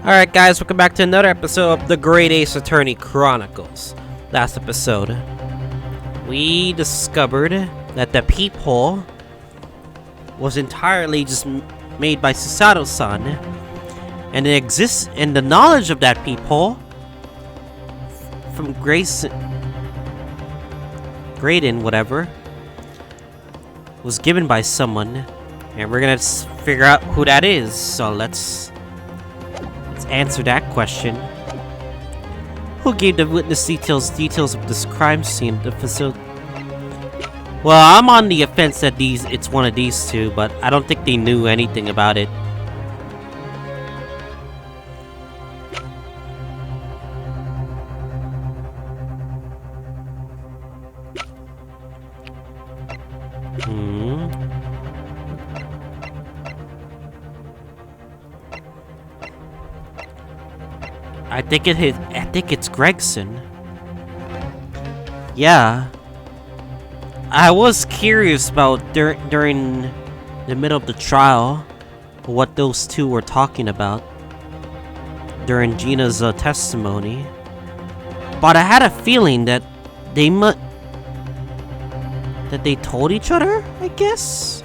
Alright guys, welcome back to another episode of the Great Ace Attorney Chronicles. Last episode, we discovered that the peephole was entirely just made by Susato-san, and it exists, and the knowledge of that peephole from Graydon, whatever, was given by someone, and we're gonna figure out who that is. So let's answer that question. Who gave the witness details of this crime scene at the facility? Well, I'm on the offense that it's one of these two, but I don't think they knew anything about it. I think it's Gregson. Yeah. I was curious about during the middle of the trial what those two were talking about during Gina's testimony, but I had a feeling that they told each other, I guess.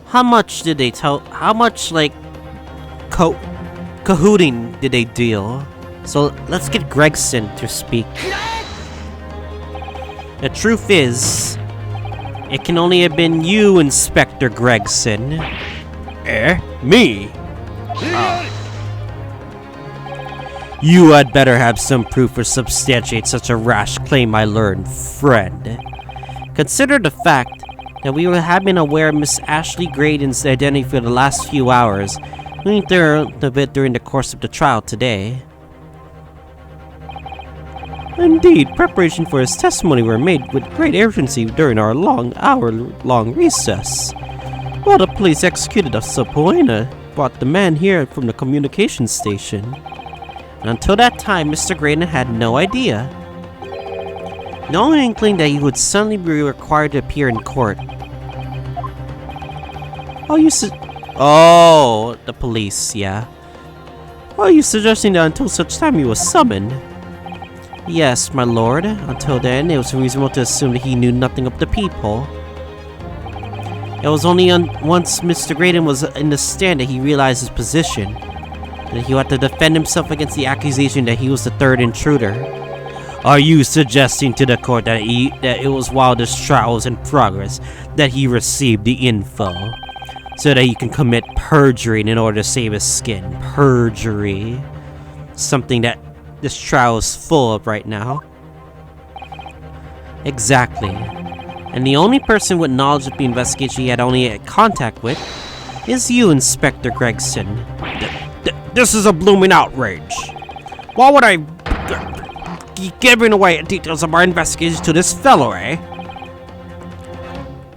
How much did they tell? How much like CAHOOTING did they deal? So let's get Gregson to speak. The truth is, it can only have been you, Inspector Gregson. Me? You had better have some proof to substantiate such a rash claim, my learned friend. Consider the fact that we have been aware of Miss Ashley Graydon's identity for the last few hours. We learned a bit during the course of the trial today. Indeed, preparation for his testimony were made with great urgency during our hour-long recess. While the police executed a subpoena, brought the man here from the communication station. And until that time, Mr. Graydon had no idea. No inkling that he would suddenly be required to appear in court. Oh, the police, yeah. Are you suggesting that until such time he was summoned? Yes, my lord. Until then, it was reasonable to assume that he knew nothing of the peephole. It was only once Mr. Graydon was in the stand that he realized his position, that he had to defend himself against the accusation that he was the third intruder. Are you suggesting to the court that it was while this trial was in progress that he received the info, so that he can commit perjury in order to save his skin? Perjury. Something that this trial is full of right now. Exactly. And the only person with knowledge of the investigation he had only had contact with is you, Inspector Gregson. This is a blooming outrage. Why would I be giving away details of our investigation to this fellow, eh?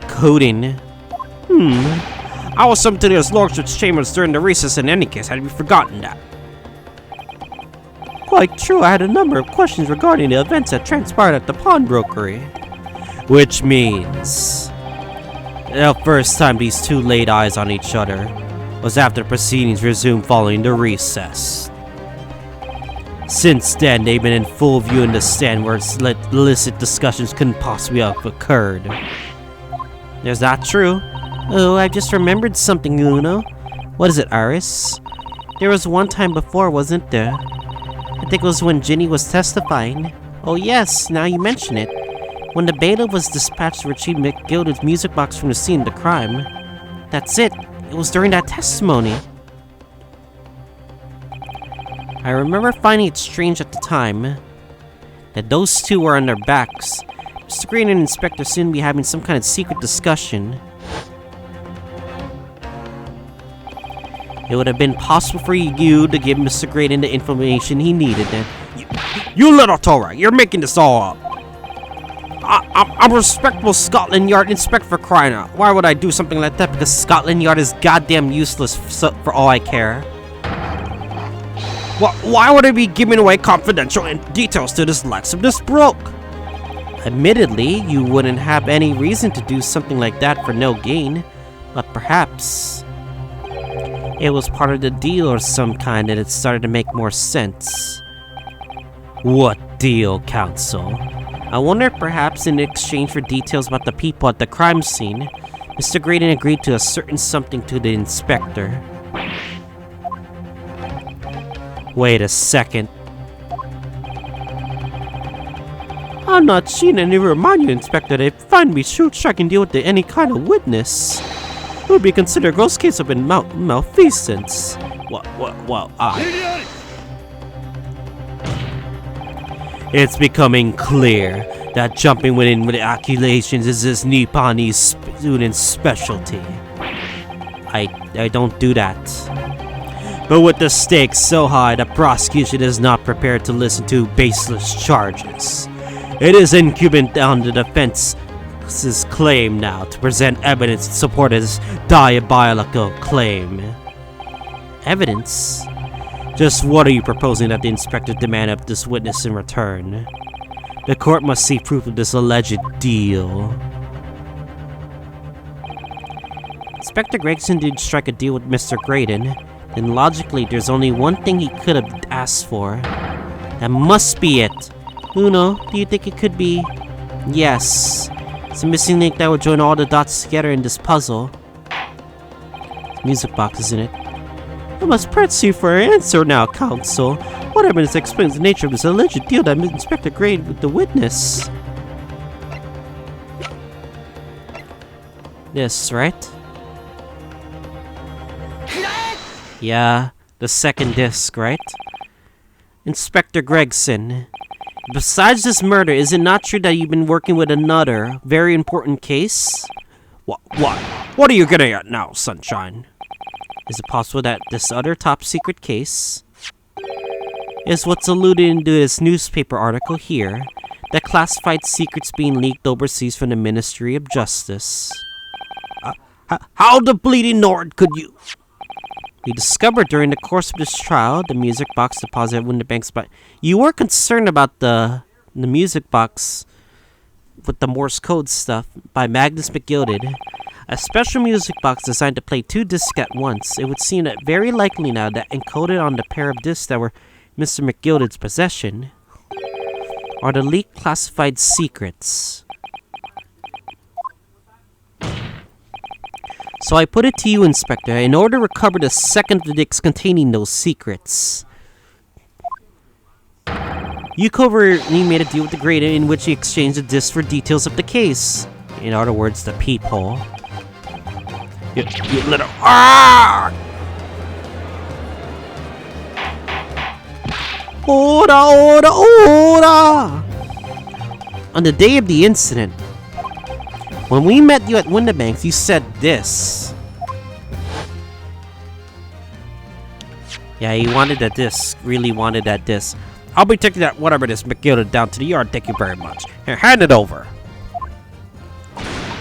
Coding. I was summoned to his lordship's chambers during the recess in any case, had we forgotten that. Quite true, I had a number of questions regarding the events that transpired at the pawnbrokery. Which means the first time these two laid eyes on each other was after proceedings resumed following the recess. Since then, they've been in full view in the stand where illicit discussions couldn't possibly have occurred. Is that true? Oh, I just remembered something, Uno. What is it, Iris? There was one time before, wasn't there? I think it was when Ginny was testifying. Oh yes, now you mention it. When the bailiff was dispatched to retrieve McGilda's music box from the scene of the crime. That's it. It was during that testimony. I remember finding it strange at the time that those two were on their backs. Mr. Green and Inspector seemed to be having some kind of secret discussion. It would have been possible for you to give Mr. Graydon the information he needed then. You little Tora, you're making this all up. I'm a respectable Scotland Yard inspector, for crying out. Why would I do something like that? Because Scotland Yard is goddamn useless for all I care. Why would I be giving away confidential details to this Lex if this broke? Admittedly, you wouldn't have any reason to do something like that for no gain, but perhaps It was part of the deal or some kind, and it started to make more sense. What deal, Counsel? I wonder if perhaps in exchange for details about the people at the crime scene, Mr. Graydon agreed to a certain something to the inspector. Wait a second. I'm not seeing any remind you, Inspector, that if you find me shoot, I can deal with any kind of witness. It would be considered a gross case of malfeasance. It's becoming clear that jumping within with accusations is this Nipponi's student's specialty. I don't do that. But with the stakes so high, the prosecution is not prepared to listen to baseless charges. It is incumbent on the defense's claim now to present evidence to support his diabolical claim. Evidence? Just what are you proposing that the inspector demand of this witness in return? The court must see proof of this alleged deal. Inspector Gregson did strike a deal with Mr. Graydon, then logically there's only one thing he could have asked for. That must be it. Uno, do you think it could be? Yes. It's a missing link that would join all the dots together in this puzzle. Music box, isn't it? I must press you for an answer now, Counsel. What evidence explains the nature of this alleged deal that Inspector Graydon with the witness? This, right? Yeah, the second disc, right? Inspector Gregson. Besides this murder, is it not true that you've been working with another very important case? What? What are you getting at now, Sunshine? Is it possible that this other top secret case is what's alluded into this newspaper article here, that classified secrets being leaked overseas from the Ministry of Justice? How the bleeding Nord could you? We discovered during the course of this trial the music box deposit at Winterbank's, but you were concerned about the music box with the Morse code stuff by Magnus McGilded. A special music box designed to play 2 discs at once. It would seem that very likely now that encoded on the pair of discs that were Mr. McGilded's possession are the leaked classified secrets. So I put it to you, Inspector, in order to recover the second of the discs containing those secrets, you covertly made a deal with the Graydon in which he exchanged the discs for details of the case. In other words, the peephole. You little... Ah! Ora! On the day of the incident, when we met you at Winterbanks, you said this. Yeah, he wanted that disc. Really wanted that disc. I'll be taking that whatever it is McGilded down to the yard. Thank you very much. Here, hand it over.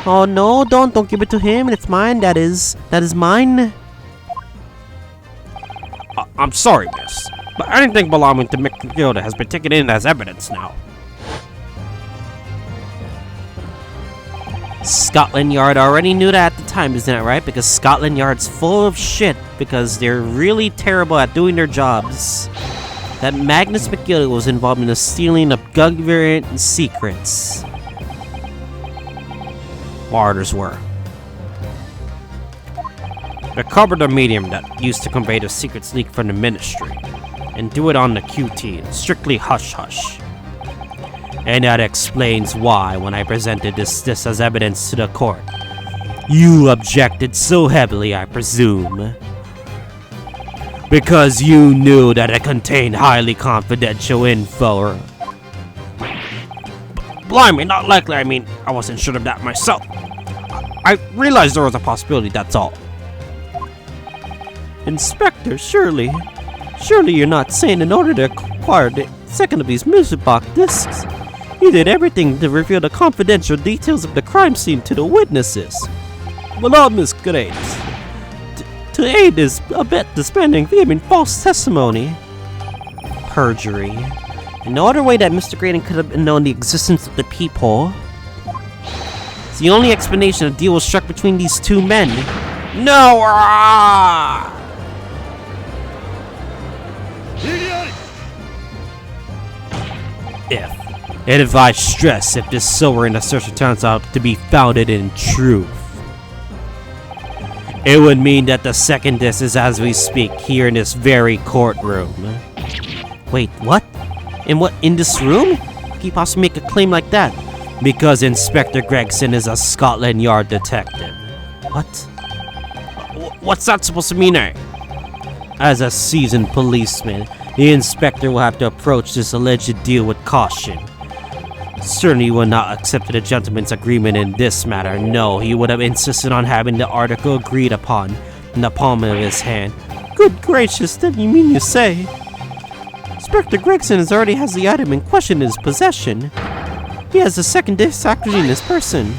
Oh no, don't give it to him. It's mine. That is mine. I'm sorry, miss, but anything belonging to McGilded has been taken in as evidence now. Scotland Yard already knew that at the time, isn't that right? Because Scotland Yard's full of shit because they're really terrible at doing their jobs. That Magnus McGilded was involved in the stealing of government secrets. Orders were. Recovered a medium that used to convey the secrets leaked from the ministry, and do it on the QT, strictly hush-hush. And that explains why, when I presented this as evidence to the court, you objected so heavily, I presume. Because you knew that it contained highly confidential info. Blimey, not likely. I mean, I wasn't sure of that myself. I realized there was a possibility, that's all. Inspector, surely you're not saying in order to acquire the second of these music box discs, you did everything to reveal the confidential details of the crime scene to the witnesses. Well, Miss Graves. To aid is abet the spending vehement false testimony. Perjury. And no other way that Mr. Graydon could have known the existence of the peephole. It's the only explanation a deal was struck between these two men. No! if I stress if this sobering assertion turns out to be founded in truth, it would mean that the second disc is as we speak here in this very courtroom. Wait, what? In this room? Can you possibly make a claim like that? Because Inspector Gregson is a Scotland Yard detective. What? What's that supposed to mean, eh? As a seasoned policeman, the inspector will have to approach this alleged deal with caution. Certainly he would not accept a gentleman's agreement in this matter. No, he would have insisted on having the article agreed upon in the palm of his hand. Good gracious, that you mean you say? Inspector Gregson already has the item in question in his possession. He has the second disc actively in his person.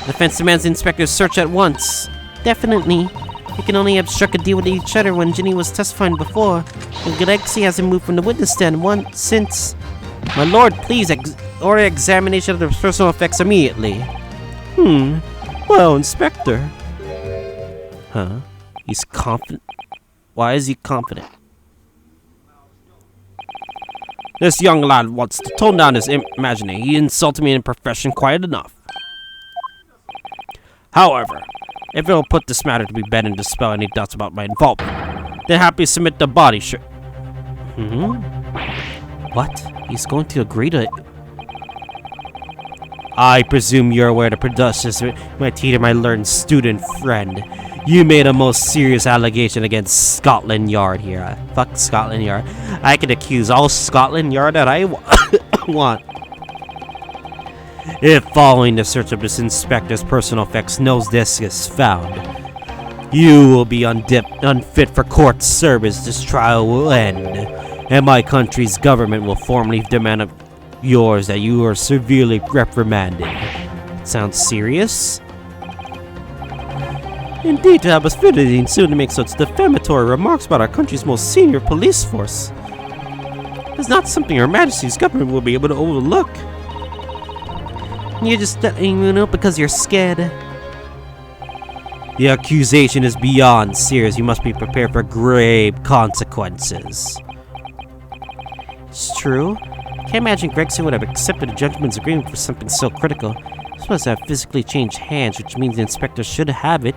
Defense demands the inspector's search at once. Definitely. We can only have struck a deal with each other when Ginny was testifying before, and Gregson hasn't moved from the witness stand once since. My lord, please order examination of the personal effects immediately. Well, Inspector. Huh? He's confident? Why is he confident? This young lad wants to tone down his imagining. He insulted me in profession quite enough. However, if it will put this matter to be bed and dispel any doubts about my involvement, then happily submit the body What? He's going to agree to it? I presume you're aware the producers my teacher, my learned student friend. You made a most serious allegation against Scotland Yard here. Fuck Scotland Yard. I can accuse all Scotland Yard that I want. If following the search of this inspector's personal effects no disc is found, you will be unfit for court service. This trial will end, and my country's government will formally demand of yours that you are severely reprimanded. Sounds serious? Indeed, to have us fitting soon to make such defamatory remarks about our country's most senior police force is not something Her Majesty's government will be able to overlook. You're just letting me know because you're scared. The accusation is beyond serious. You must be prepared for grave consequences. It's true. Can't imagine Gregson would have accepted a gentleman's agreement for something so critical. This must have physically changed hands, which means the inspector should have it.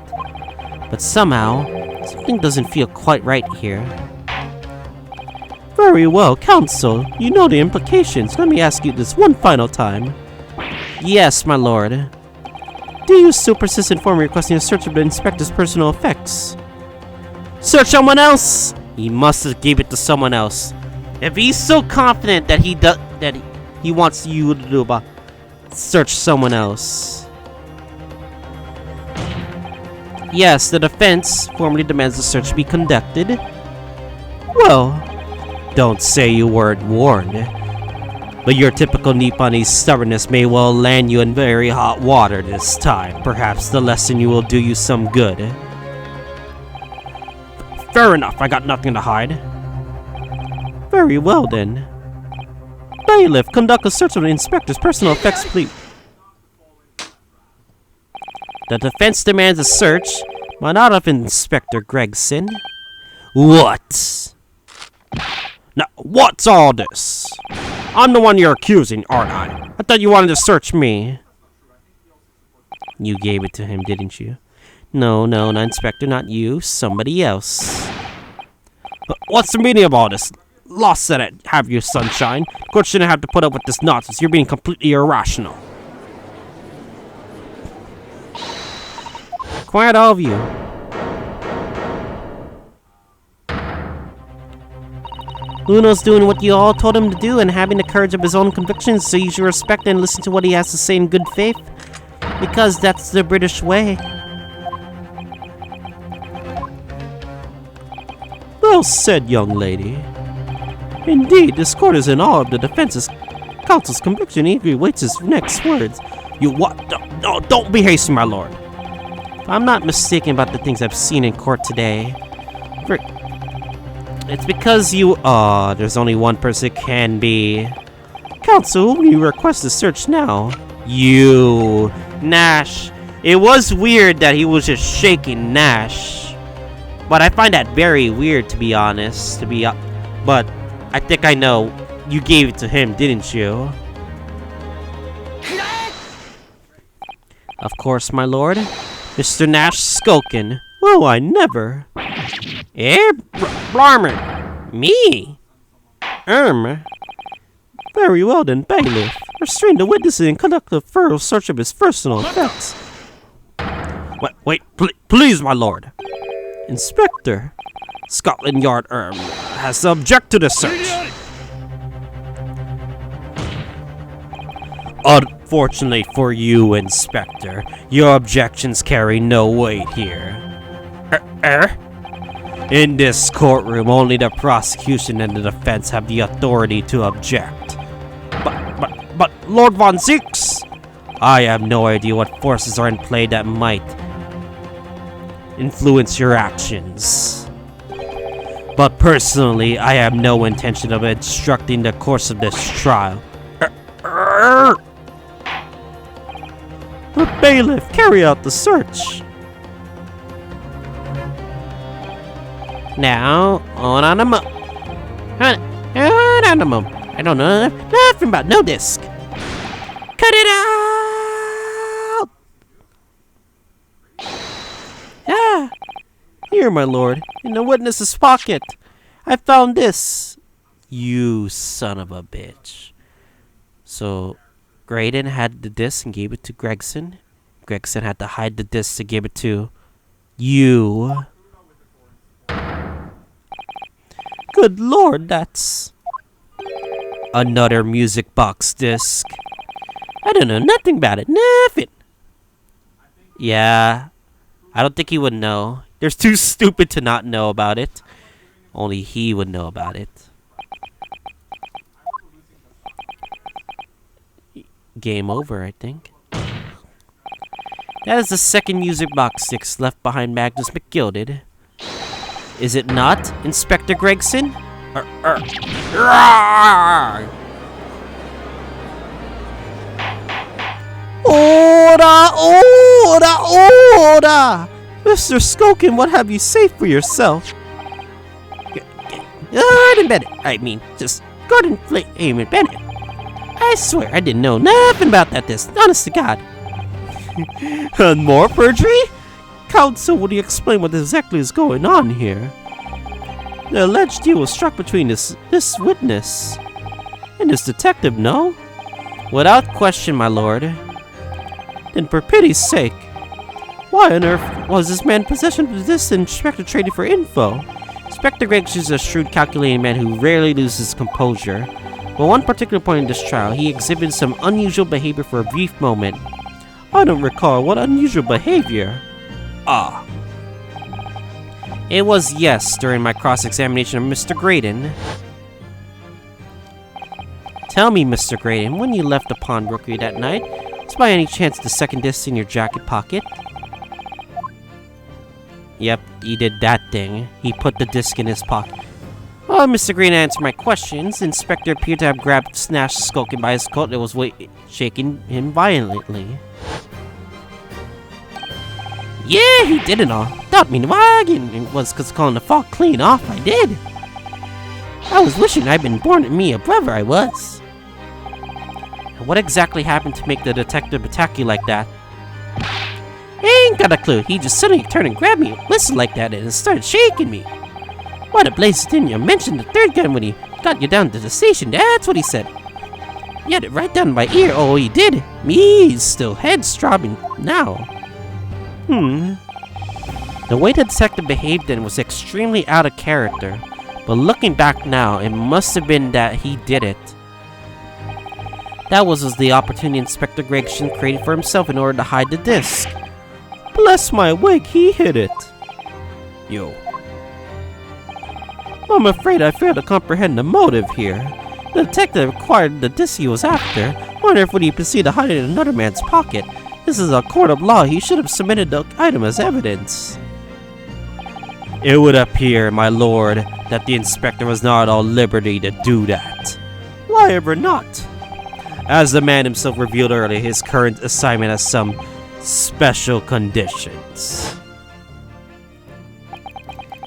But somehow, something doesn't feel quite right here. Very well, counsel. You know the implications. Let me ask you this one final time. Yes, my lord. Do you still persist in formally requesting a search of the inspector's personal effects? Search someone else! He must have gave it to someone else. If he's so confident that he wants you to do about search someone else. Yes, the defense formally demands the search be conducted. Well, don't say you weren't warned. But your typical Nipponese stubbornness may well land you in very hot water this time. Perhaps the lesson you will do you some good. Fair enough, I got nothing to hide. Very well then. Bailiff, conduct a search of the inspector's personal effects, please. The defense demands a search, but not of Inspector Gregson. What? Now, what's all this? I'm the one you're accusing, aren't I? I thought you wanted to search me. You gave it to him, didn't you? No, not Inspector, not you. Somebody else. But what's the meaning of all this? Lost at it, have you, sunshine? Court shouldn't have to put up with this nonsense. You're being completely irrational. Quiet, all of you. Uno's doing what you all told him to do and having the courage of his own convictions, so you should respect and listen to what he has to say in good faith. Because that's the British way. Well said, young lady. Indeed, this court is in awe of the defense's counsel's conviction. He awaits his next words. You what? No, don't be hasty, my lord. If I'm not mistaken about the things I've seen in court today. It's because you... there's only one person it can be. Counsel, who you request a search now? You... Nash. It was weird that he was just shaking Nash. But I find that very weird, to be honest. But I think I know You gave it to him, didn't you? Of course, my lord. Mr. Nash Skulkin. Well, I never. Blarman! Me? Very well then, bailiff. Restrain the witnesses and conduct a thorough search of his personal effects. Wait, please, my lord. Inspector. Scotland Yard has to object to the search. Unfortunately for you, Inspector, your objections carry no weight here. In this courtroom, only the prosecution and the defense have the authority to object. But Lord Von Zeeks, I have no idea what forces are in play that might influence your actions. But personally, I have no intention of obstructing the course of this trial. The bailiff, carry out the search. Now, on a moment. I don't know nothing about no disc. Cut it out! Here, my lord, in the witness's pocket. I found this. You son of a bitch. So, Graydon had the disc and gave it to Gregson. Gregson had to hide the disc to give it to you. Good lord, that's another music box disc. I don't know nothing about it. Nothing. Yeah, I don't think he would know. They're too stupid to not know about it. Only he would know about it. Game over, I think. That is the second music box disc left behind Magnus McGilded. Is it not, Inspector Gregson? Order! Mr. Skulkin, what have you saved for yourself? Gordon Bennett. I mean, just Gordon Flamin Bennett. I swear I didn't know nothing about that disc. Honest to God. And more perjury? Counsel, would you explain what exactly is going on here? The alleged deal was struck between this witness and this detective, no? Without question, my lord. Then for pity's sake, why on earth was this man in possession of this Inspector traded for info? Inspector Gregson is a shrewd, calculating man who rarely loses composure. But one particular point in this trial, he exhibited some unusual behavior for a brief moment. I don't recall what unusual behavior. It was yes during my cross-examination of Mr. Graydon. Tell me, Mr. Graydon, when you left the pawnbrokery that night, was by any chance the second disc in your jacket pocket? Yep, he did that thing. He put the disc in his pocket. While Mr. Green answered my questions, the inspector appeared to have grabbed Snash Skulkin by his coat and was shaking him violently. Yeah, he did it all. Thought me wagging. It was cause calling the fog clean off, I did. I was wishing I'd been born to me a brother, I was. And what exactly happened to make the detective attack you like that? Ain't got a clue. He just suddenly turned and grabbed me, whistled like that, and started shaking me. What a blaze, didn't you mention the third gun when he got you down to the station? That's what he said. He had it right down my ear. Oh, he did. Me's still head-throbbing now. The way the detective behaved then was extremely out of character, but looking back now, it must have been that he did it. That was the opportunity Inspector Gregson created for himself in order to hide the disc. Bless my wig, he hid it. Yo. I'm afraid I fail to comprehend the motive here. The detective acquired the disc he was after. Wonder if would he proceed to hide it in another man's pocket. This is a court of law. He should have submitted the item as evidence. It would appear, my lord, that the inspector was not at all liberty to do that. Why ever not? As the man himself revealed earlier, his current assignment has some special conditions.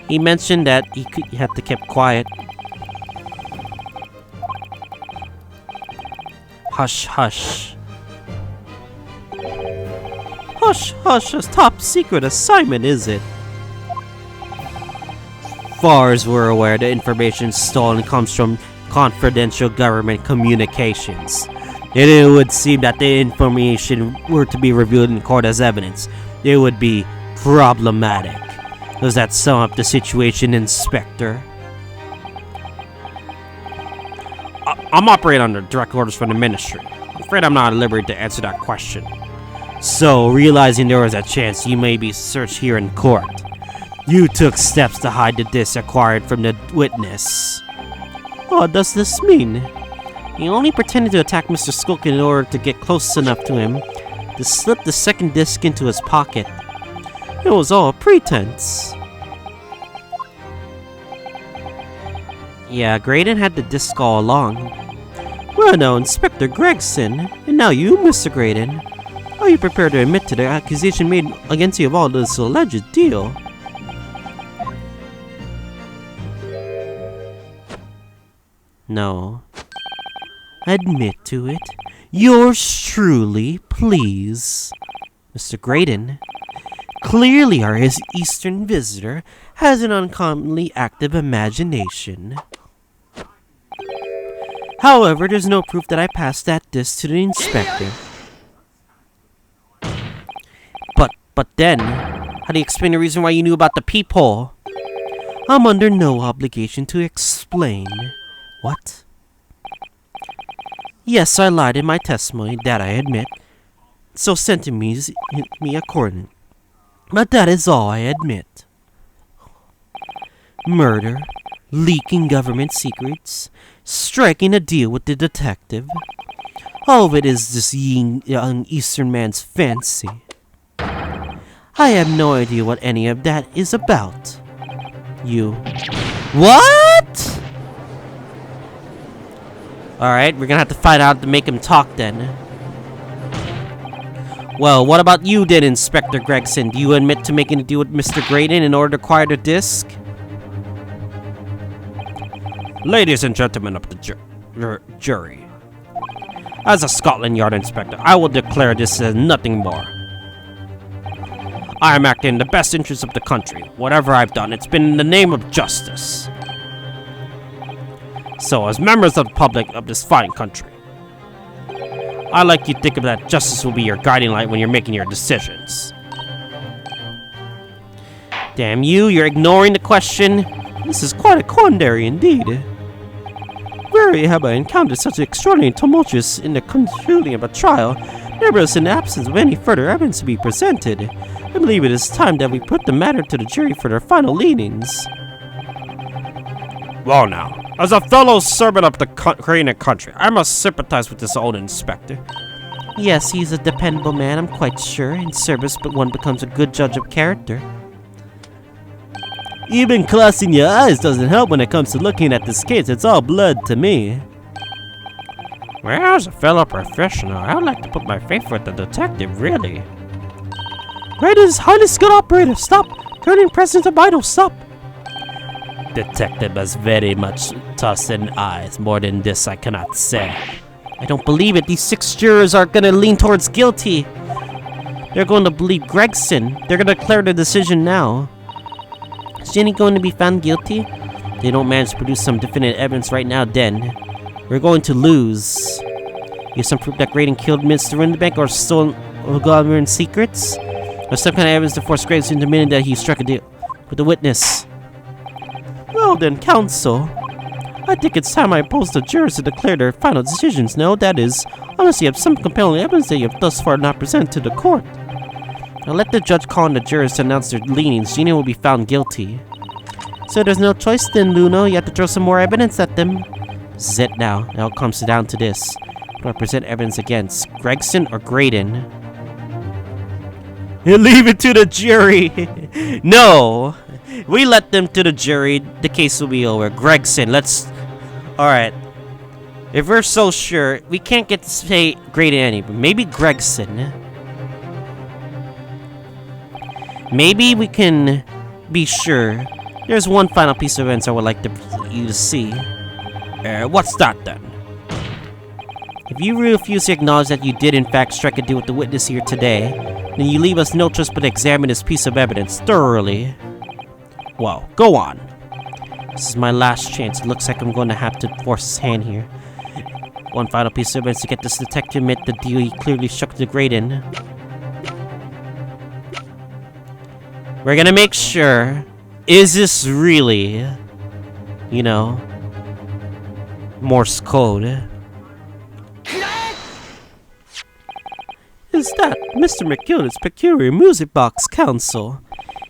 He mentioned that he had to keep quiet. Hush, hush. Hush, hush, a top secret assignment, is it? Far as we're aware, the information stolen comes from confidential government communications. And it would seem that the information were to be revealed in court as evidence. It would be problematic. Does that sum up the situation, Inspector? I'm operating under direct orders from the Ministry. I'm afraid I'm not at liberty to answer that question. So, realizing there was a chance you may be searched here in court, you took steps to hide the disc acquired from the witness. What does this mean? He only pretended to attack Mr. Skulkin in order to get close enough to him to slip the second disc into his pocket. It was all a pretense. Yeah, Graydon had the disc all along. Well now, Inspector Gregson, and now you, Mr. Graydon. Are you prepared to admit to the accusation made against you of all this alleged deal? No. Admit to it. Yours truly, please. Mr. Graydon. Clearly our Eastern visitor has an uncommonly active imagination. However, there's no proof that I passed that disc to the inspector. But then, how do you explain the reason why you knew about the peephole? I'm under no obligation to explain. What? Yes, I lied in my testimony, that I admit. So sentence me according. But that is all I admit. Murder, leaking government secrets, striking a deal with the detective. All of it is this young Eastern man's fancy. I have no idea what any of that is about. You. What? Alright, we're gonna have to find out to make him talk then. Well, what about you then, Inspector Gregson? Do you admit to making a deal with Mr. Graydon in order to acquire the disc? Ladies and gentlemen of the jury, as a Scotland Yard inspector, I will declare this as nothing more. I am acting in the best interest of the country. Whatever I've done, it's been in the name of justice. So, as members of the public of this fine country, I like you to think of that justice will be your guiding light when you're making your decisions. Damn you, you're ignoring the question. This is quite a quandary indeed. Rarely have I encountered such extraordinary tumultuous in the concluding of a trial, nevertheless in the absence of any further evidence to be presented. I believe it is time that we put the matter to the jury for their final leanings. Well now, as a fellow servant of the Korean country, I must sympathize with this old inspector. Yes, he's a dependable man, I'm quite sure, in service, but one becomes a good judge of character. Even closing your eyes doesn't help when it comes to looking at this case. It's all blood to me. Well, as a fellow professional, I would like to put my faith with the detective, really. Graydon is highly skilled operator. Stop! Turning presence of vital. Stop! Detective has very much tossing eyes. More than this, I cannot say. I don't believe it. These 6 jurors are gonna lean towards guilty. They're going to believe Gregson. They're gonna declare the decision now. Is Jenny going to be found guilty? If they don't manage to produce some definitive evidence right now, then we're going to lose. You have some proof that Graydon killed Mr. Rindenbank or stole government secrets? Or some kind of evidence to force Graydon into admitting that he struck a deal with the witness? Well then, counsel, I think it's time I impose the jurors to declare their final decisions. No, that is, unless you have some compelling evidence that you have thus far not presented to the court. Now let the judge call on the jurors to announce their leanings. Gina will be found guilty. So there's no choice then, Luno. You have to throw some more evidence at them. This is it now. Now it comes down to this. Do I present evidence against Gregson or Graydon? Leave it to the jury. No. We let them to the jury. The case will be over. Gregson, let's... Alright. If we're so sure, we can't get to say Graydon any, but maybe Gregson. Maybe we can be sure. There's one final piece of evidence I would like you to see. What's that then? If you refuse to acknowledge that you did in fact strike a deal with the witness here today, then you leave us no choice but to examine this piece of evidence thoroughly. Well, go on. This is my last chance. It looks like I'm going to have to force his hand here. One final piece of evidence to get this detective to admit the deal he clearly struck the Graydon. We're gonna make sure, is this really, you know, Morse code? Is that Mr. McGilda's peculiar music box council?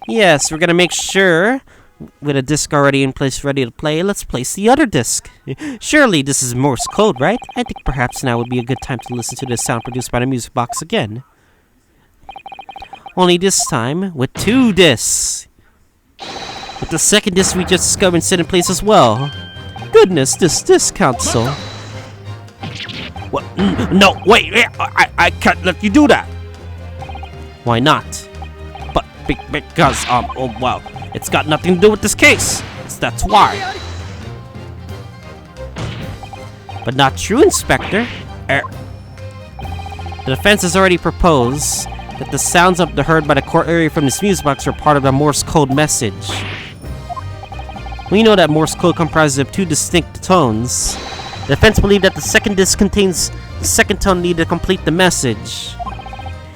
Yes, we're gonna make sure, with a disc already in place ready to play, let's place the other disc. Surely this is Morse code, right? I think perhaps now would be a good time to listen to the sound produced by the music box again. Only this time with 2 discs. With the second disc we just discovered set in place as well. Goodness, this disc council. What? No, wait, I can't let you do that. Why not? But because, oh, well, it's got nothing to do with this case. That's why. But not true, Inspector. The defense has already proposed that the sounds heard by the court area from this music box are part of a Morse code message. We know that Morse code comprises of 2 distinct tones. The defense believed that the second disc contains the second tone needed to complete the message.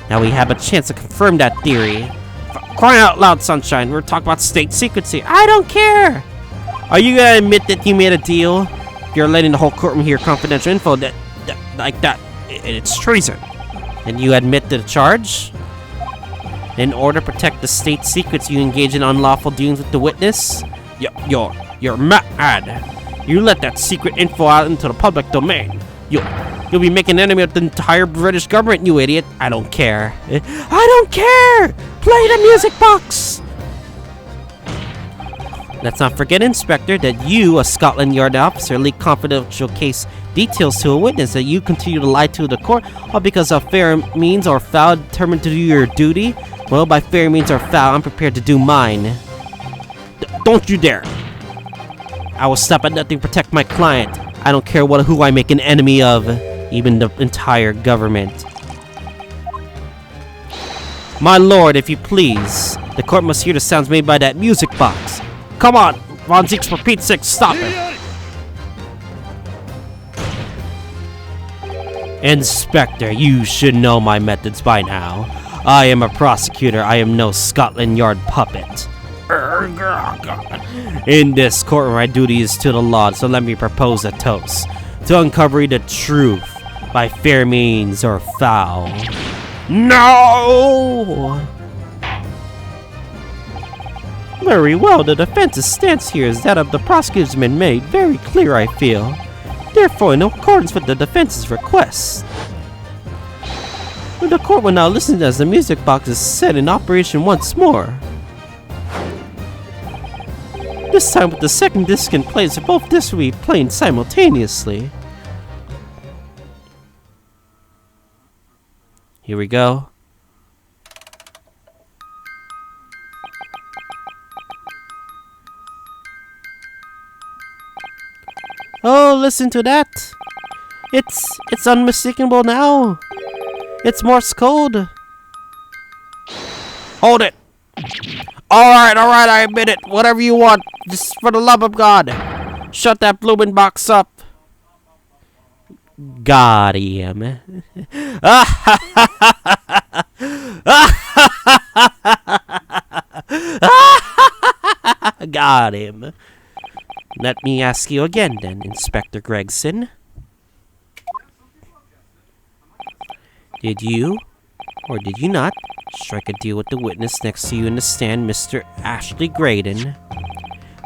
Now we have a chance to confirm that theory. Crying out loud, Sunshine, we're talking about state secrets here. I don't care! Are you gonna admit that you made a deal? You're letting the whole courtroom hear confidential info like that. It's treason. And you admit to the charge? In order to protect the state secrets, you engage in unlawful dealings with the witness? You're mad. You let that secret info out into the public domain. You'll be making an enemy of the entire British government, you idiot. I don't care. I don't care! Play the music box! Let's not forget, Inspector, that you, a Scotland Yard officer, leaked confidential case details to a witness that you continue to lie to the court, all because of fair means or foul, determined to do your duty. Well, by fair means or foul, I'm prepared to do mine. Don't you dare! I will stop at nothing to protect my client. I don't care who I make an enemy of, even the entire government. My lord, if you please, the court must hear the sounds made by that music box. Come on, Von Zeeks, for Pete's sake, stop it! Inspector, you should know my methods by now. I am a prosecutor, I am no Scotland Yard puppet. In this courtroom, my duty is to the law, so let me propose a toast. To uncover the truth, by fair means or foul. No! Very well, the defense's stance here is that of the prosecutor's been made very clear, I feel. Therefore, in accordance with the defense's request, the court will now listen as the music box is set in operation once more. This time with the second disc in place, both discs will be playing simultaneously. Here we go. Oh, listen to that! It's unmistakable now. It's Morse code. Hold it! Alright, I admit it. Whatever you want. Just for the love of God. Shut that blooming box up. Got him. Got him. Let me ask you again then, Inspector Gregson. Did you, or did you not, strike a deal with the witness next to you in the stand, Mr. Ashley Graydon?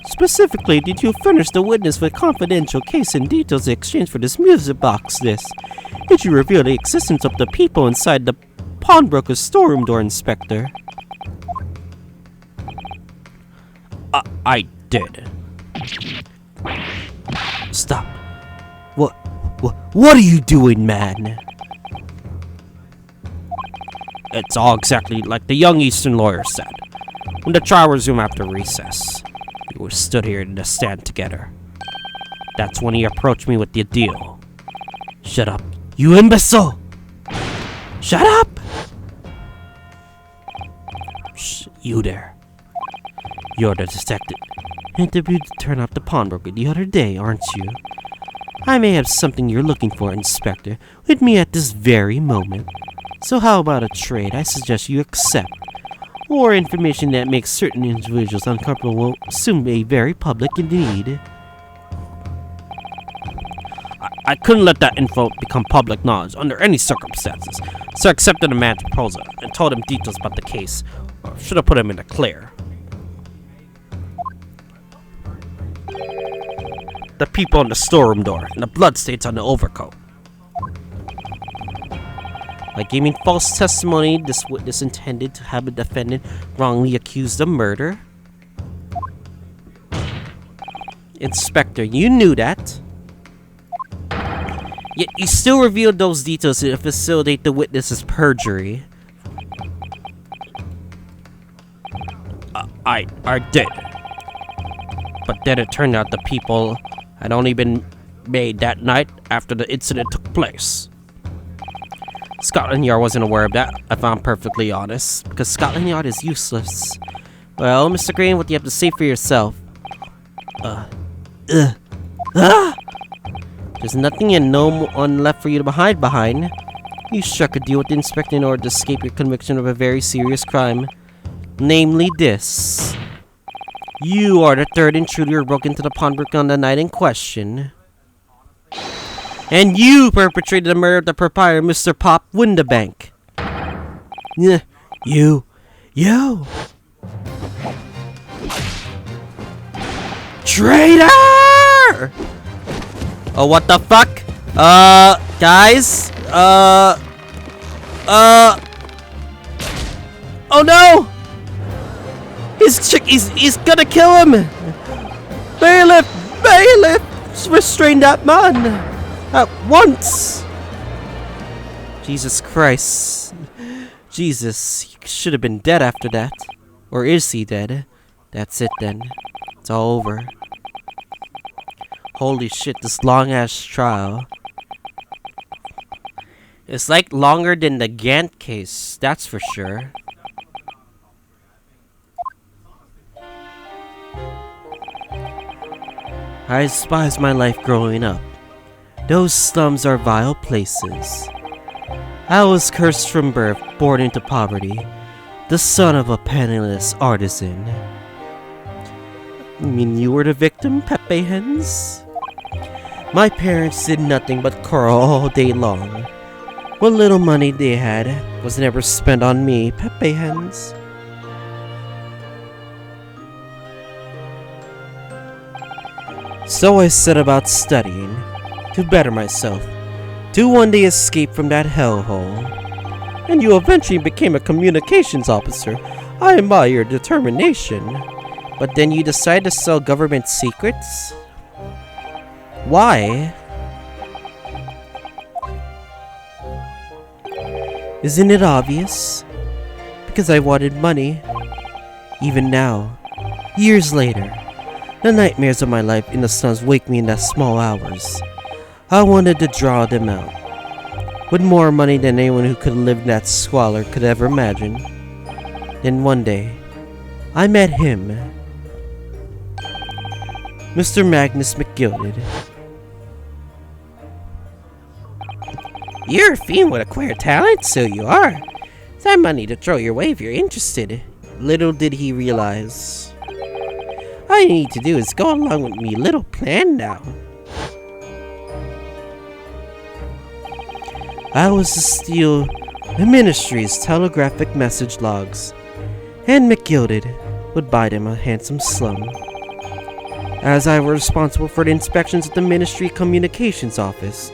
Specifically, did you furnish the witness with confidential case and details in exchange for this music box disc? Did you reveal the existence of the people inside the pawnbroker's storeroom door, Inspector? I did. Stop. What are you doing, man? It's all exactly like the young Eastern lawyer said. When the trial resumed after recess, we stood here in the stand together. That's when he approached me with the deal. Shut up. You imbecile! Shut up! Shh, you there. You're the detective. Interviewed to turn up the pawnbroker the other day, aren't you? I may have something you're looking for, Inspector, with me at this very moment. So how about a trade I suggest you accept? Or information that makes certain individuals uncomfortable will assume a very public need. I couldn't let that info become public knowledge under any circumstances, so I accepted the man's proposal and told him details about the case. Or should have put him in the clear. The people on the storeroom door and the bloodstains on the overcoat. By giving false testimony, this witness intended to have a defendant wrongly accused of murder. Inspector, you knew that. Yet you still revealed those details to facilitate the witness's perjury. I did. But then it turned out the people had only been made that night after the incident took place. Scotland Yard wasn't aware of that, if I'm perfectly honest, Because Scotland Yard is useless. Well, Mr. Green, what do you have to say for yourself? There's nothing and no one left for you to hide behind. You struck a deal with the inspector in order to escape your conviction of a very serious crime. Namely this. You are the third intruder who broke into the pawnbroker on the night in question. And you perpetrated the murder of the proprietor, Mr. Pop Windabank. You. Traitor! Oh, what the fuck? Guys? Oh no! He's gonna kill him! Bailiff! Restrain that man! At once! Jesus Christ. Jesus, he should have been dead after that. Or is he dead? That's it then. It's all over. Holy shit, this long-ass trial. It's like longer than the Gant case, that's for sure. I despise my life growing up. Those slums are vile places. I was cursed from birth, born into poverty, the son of a penniless artisan. You mean you were the victim, Pepe Hens? My parents did nothing but quarrel all day long. What little money they had was never spent on me, Pepe Hens. So I set about studying, to better myself, to one day escape from that hellhole. And you eventually became a communications officer. I admire your determination. But then you decide to sell government secrets? Why? Isn't it obvious? Because I wanted money. Even now, years later, the nightmares of my life in the slums wake me in the small hours. I wanted to draw them out. With more money than anyone who could live in that squalor could ever imagine. Then one day, I met him. Mr. Magnus McGilded. You're a fiend with acquired talent, so you are. That money to throw your way if you're interested. Little did he realize. All you need to do is go along with me little plan now. I was to steal the ministry's telegraphic message logs, and McGilded would buy them a handsome sum. As I was responsible for the inspections at the ministry communications office,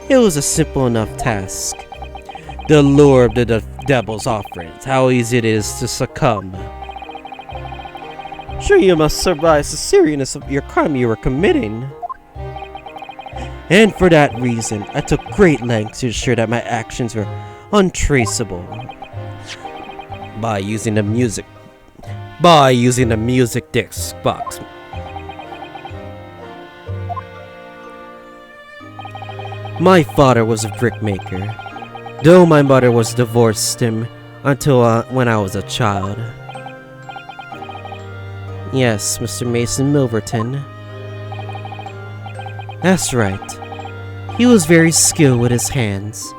it was a simple enough task. The lure of the devil's offerings, how easy it is to succumb. Sure, you must survive the seriousness of your crime you were committing. And for that reason, I took great lengths to ensure that my actions were untraceable. By using the music disc box. My father was a brickmaker, though my mother was divorced him until when I was a child. Yes, Mr. Mason Milverton. That's right. He was very skilled with his hands.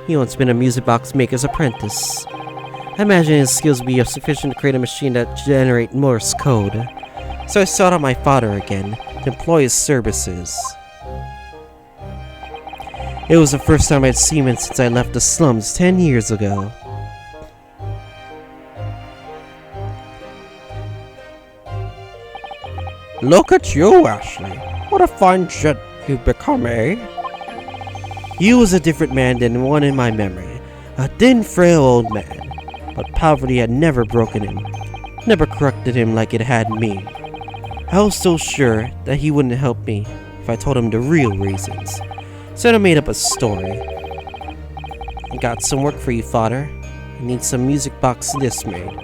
He once been a music box maker's apprentice. I imagine his skills would be sufficient to create a machine that generate Morse code. So I sought out my father again to employ his services. It was the first time I'd seen him since I left the slums 10 years ago. Look at you, Ashley. What a fine gent you've become, eh? He was a different man than one in my memory. A thin, frail old man. But poverty had never broken him. Never corrupted him like it had me. I was so sure that he wouldn't help me if I told him the real reasons. So I made up a story. I got some work for you, father. I need some music box discs made.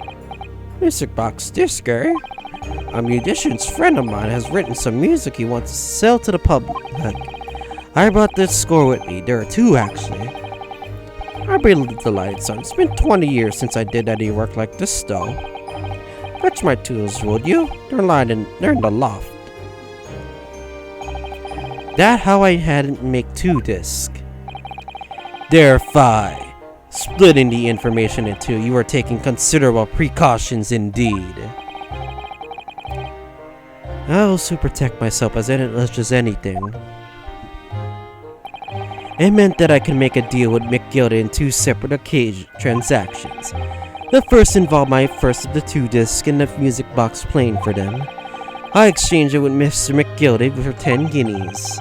Music box disc, eh? A musician's friend of mine has written some music he wants to sell to the public. I brought this score with me. There are two, actually. I'd be delighted, son. It's been 20 years since I did any work like this, though. Fetch my tools, would you? They're in the loft. That how I hadn't make two discs. Therefore, splitting the information in two, you are taking considerable precautions indeed. I will also protect myself as much as anything. It meant that I could make a deal with McGilda in two separate transactions. The first involved my first of the two discs and the music box playing for them. I exchanged it with Mr. McGilda for 10 guineas.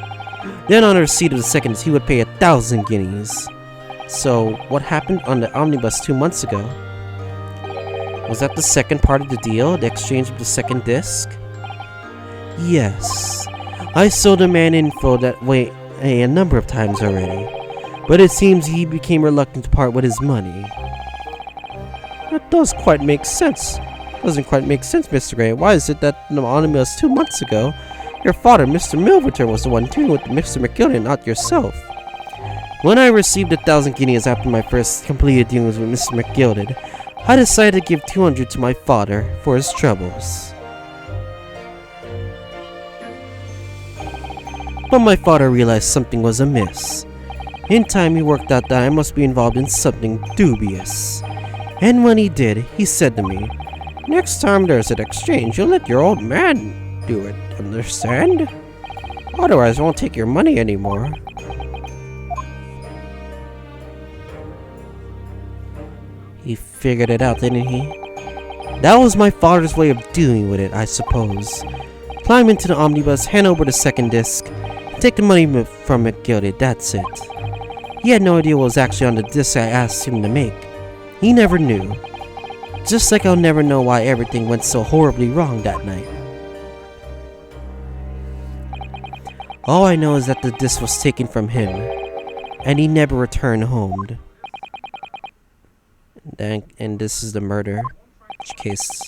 Then on receipt of the second, he would pay 1,000 guineas. So, what happened on the omnibus 2 months ago? Was that the second part of the deal, the exchange of the second disc? Yes. I sold a man info that way a number of times already, but it seems he became reluctant to part with his money. That doesn't quite make sense, Mr. Gray. Why is it that in the omnibus 2 months ago, your father, Mr. Milverton, was the one dealing with Mr. McGilda, not yourself? When I received 1,000 guineas after my first completed dealings with Mr. McGilda, I decided to give 200 to my father for his troubles. But my father realized something was amiss. In time, he worked out that I must be involved in something dubious. And when he did, he said to me, "Next time there's an exchange, you'll let your old man do it, understand? Otherwise, I won't take your money anymore." He figured it out, didn't he? That was my father's way of dealing with it, I suppose. Climb into the omnibus, hand over the second disc, take the money from McGilda, that's it. He had no idea what was actually on the disc I asked him to make. He never knew. Just like I'll never know why everything went so horribly wrong that night. All I know is that the disc was taken from him, and he never returned home. And this is the murder case.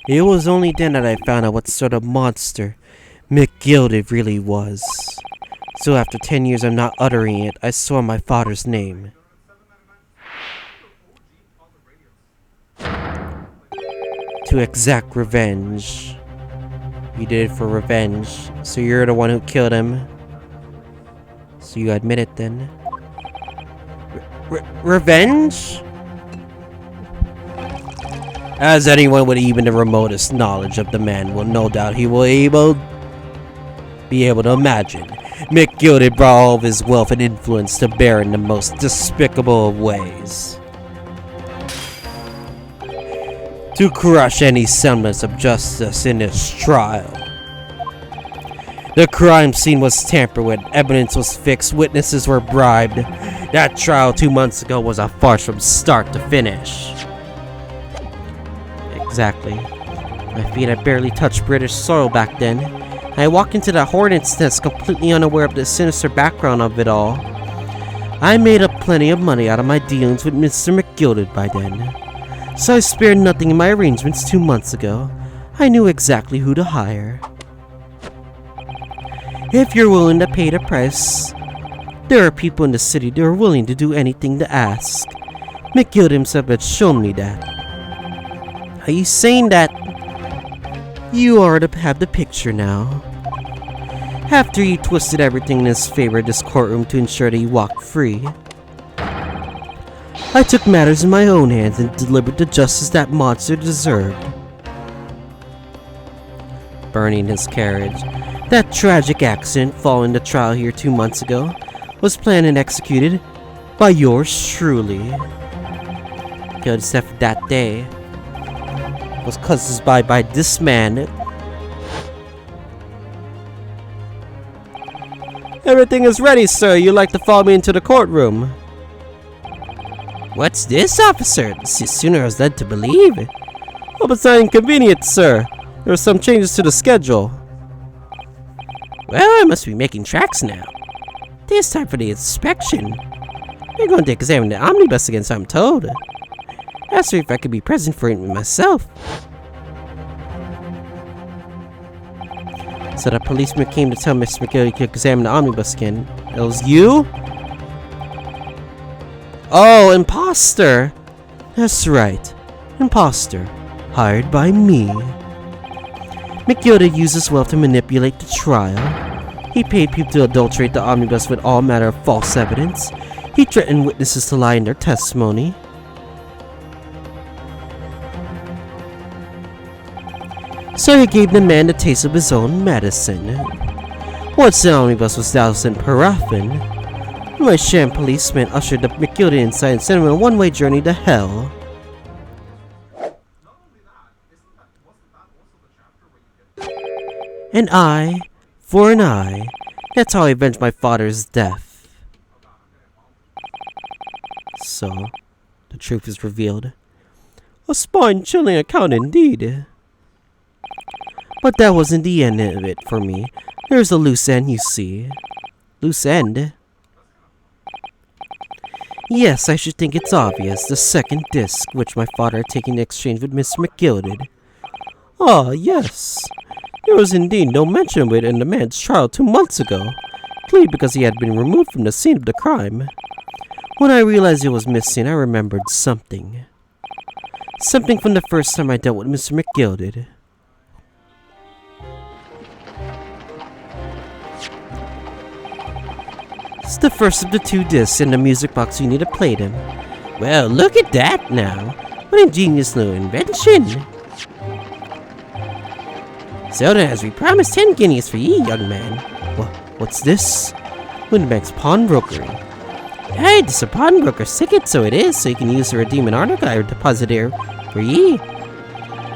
It was only then that I found out what sort of monster McGilda really was. So after 10 years of not uttering it, I swore my father's name. To exact revenge. You did it for revenge, so you're the one who killed him. So you admit it then? Revenge? As anyone with even the remotest knowledge of the man will no doubt he will be able to imagine, McGilda brought all of his wealth and influence to bear in the most despicable of ways. To crush any semblance of justice in this trial. The crime scene was tampered with, evidence was fixed, witnesses were bribed. That trial 2 months ago was a farce from start to finish. Exactly. My feet had barely touched British soil back then. I walked into that hornet's nest completely unaware of the sinister background of it all. I made up plenty of money out of my dealings with Mr. McGilda by then. So I spared nothing in my arrangements 2 months ago. I knew exactly who to hire. If you're willing to pay the price, there are people in the city that are willing to do anything to ask. McGill himself had shown me that. Are you saying that you are to have the picture now? After he twisted everything in his favor in this courtroom to ensure that he walked free, I took matters in my own hands and delivered the justice that monster deserved. Burning his carriage. That tragic accident following the trial here 2 months ago was planned and executed by yours truly. Killed except that day was caused by this man. Everything is ready, sir. You'd like to follow me into the courtroom. What's this, officer? This is sooner I was led to believe. Hope it's not inconvenient, sir. There are some changes to the schedule. Well, I must be making tracks now. This time for the inspection. They're going to examine the omnibus again, so I'm told. Ask her if I could be present for it myself. So the policeman came to tell Mr. McGill he could examine the omnibus again. It was you? Oh, imposter! That's right. Imposter. Hired by me. McGilda used his wealth to manipulate the trial. He paid people to adulterate the omnibus with all manner of false evidence. He threatened witnesses to lie in their testimony. So he gave the man the taste of his own medicine. Once the omnibus was doused in paraffin, my sham policeman ushered the McGilda inside and sent him on a one-way journey to hell. An eye for an eye. That's how I avenged my father's death. So, the truth is revealed. A spine-chilling account indeed. But that wasn't the end of it for me. There's a loose end, you see. Loose end? Yes, I should think it's obvious. The second disc, which my father had taken in exchange with Miss McGilded. Ah, yes. There was indeed no mention of it in the man's trial 2 months ago, clearly because he had been removed from the scene of the crime. When I realized it was missing, I remembered something. Something from the first time I dealt with Mr. McGilded. It's the first of the 2 discs in the music box you need to play them. Well, look at that now. What ingenious little invention. Zelda has promised 10 guineas for you, young man. What's this? Windbank's pawnbrokery. Hey, this is a pawnbroker's ticket, so it is, so you can use to redeem an article I deposited here for ye.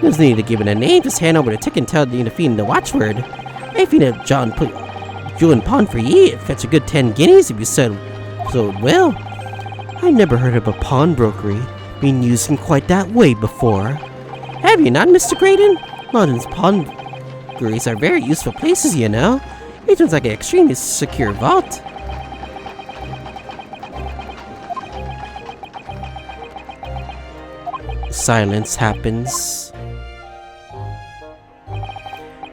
There's no need to give it a name, just hand over the ticket and tell you to feed in the watchword. If you know John put you in pawn for ye, it'd fetch a good 10 guineas if you said so it will. I never heard of a pawnbrokery being used in quite that way before. Have you not, Mr. Graydon? London's pawnbrokeries are very useful places, you know. Each one's like an extremely secure vault. Silence happens.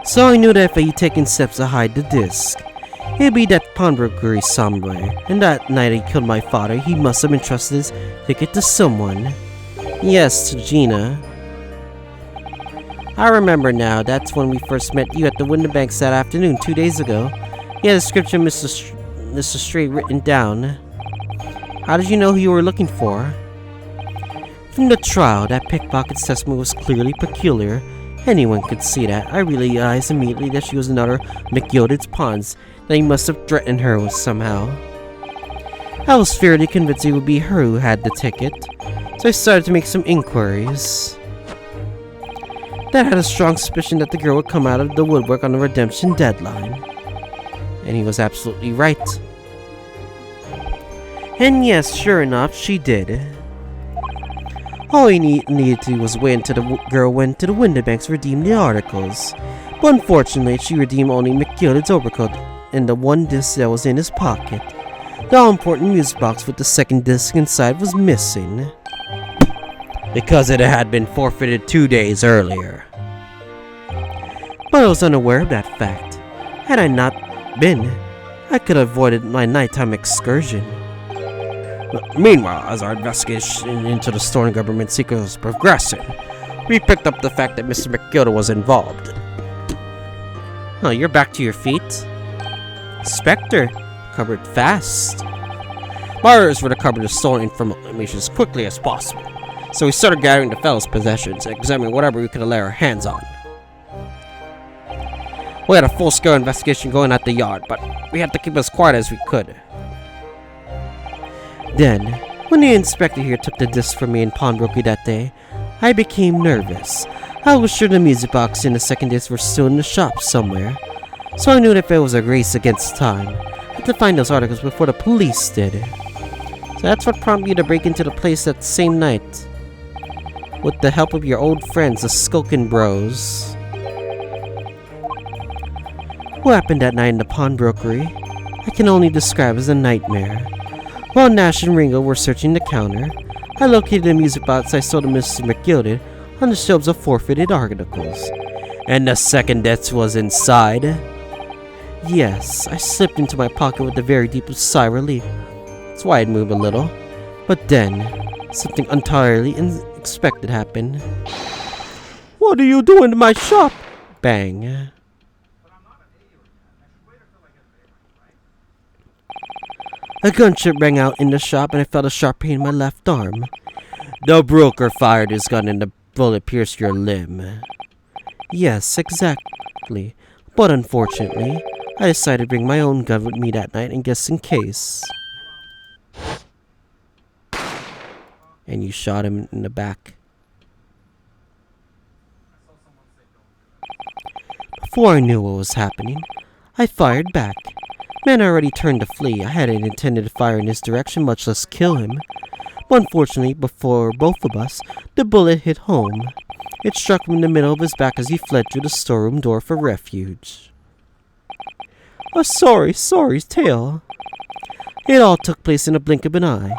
So I knew that if I had taken steps to hide the disc, it'd be that pawnbrokery somewhere, and that night he killed my father, he must have entrusted his ticket to someone. Yes, to Gina. I remember now, that's when we first met you at the Winterbanks that afternoon 2 days ago. You had a description of Mr. Strait written down. How did you know who you were looking for? From the trial, that pickpocket's testimony was clearly peculiar. Anyone could see that. I realized immediately that she was another McGilded's pawns, that he must have threatened her somehow. I was fairly convinced it would be her who had the ticket, so I started to make some inquiries. Dad had a strong suspicion that the girl would come out of the woodwork on the redemption deadline. And he was absolutely right. And yes, sure enough, she did. All he needed to do was wait until the girl went to the Winterbanks to redeem the articles. But unfortunately, she redeemed only McGilded's overcoat and the 1 disc that was in his pocket. The all-important music box with the 2nd disc inside was missing. Because it had been forfeited 2 days earlier. but I was unaware of that fact. Had I not been, I could have avoided my nighttime excursion. Meanwhile, as our investigation into the stolen government secret was progressing, we picked up the fact that Mr. McGilda was involved. Oh, you're back to your feet? Inspector, covered fast. My orders were to cover the stolen information as quickly as possible, so we started gathering the fellow's possessions and examining whatever we could lay our hands on. We had a full-scale investigation going at the yard, but we had to keep as quiet as we could. Then, when the inspector here took the disc from me in pawnbrokery that day, I became nervous. I was sure the music box and the second disc were still in the shop somewhere, so I knew that if it was a race against time, I had to find those articles before the police did. So that's what prompted you to break into the place that same night, with the help of your old friends, the Skulkin Bros. What happened that night in the pawnbrokery, I can only describe as a nightmare. While Nash and Ringo were searching the counter, I located the music box I sold to Mr. McGilded on the shelves of forfeited articles. And the second disc was inside? Yes, I slipped into my pocket with a very deep sigh of relief. That's why I'd move a little. But then, something entirely unexpected happened. What are you doing in my shop? Bang. A gunshot rang out in the shop and I felt a sharp pain in my left arm. The broker fired his gun and the bullet pierced your limb. Yes, exactly. But unfortunately, I decided to bring my own gun with me that night and just in case. And you shot him in the back. Before I knew what was happening, I fired back. Man already turned to flee. I hadn't intended to fire in his direction, much less kill him. But unfortunately, before both of us, the bullet hit home. It struck him in the middle of his back as he fled through the storeroom door for refuge. A sorry tale. It all took place in a blink of an eye.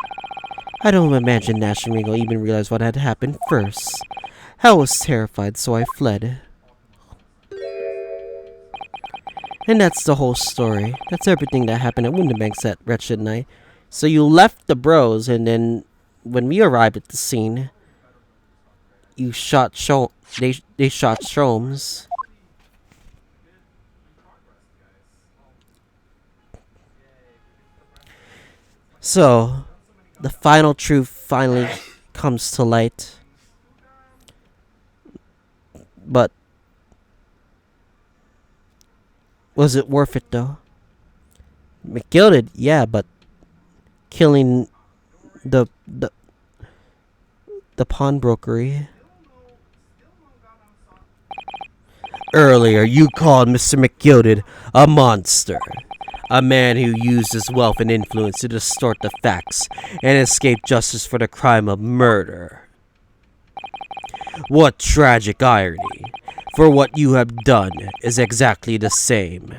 I don't imagine Nash and Ringo even realized what had happened first. I was terrified, so I fled. And that's the whole story. That's everything that happened at Winterbanks that wretched night. So you left the bros, and then when we arrived at the scene, you shot they shot Stroms. So, the final truth finally comes to light. But was it worth it though? McGilded, yeah, but killing the pawnbrokery. Earlier, you called Mr. McGilded a monster. A man who used his wealth and influence to distort the facts and escape justice for the crime of murder. What tragic irony, for what you have done is exactly the same.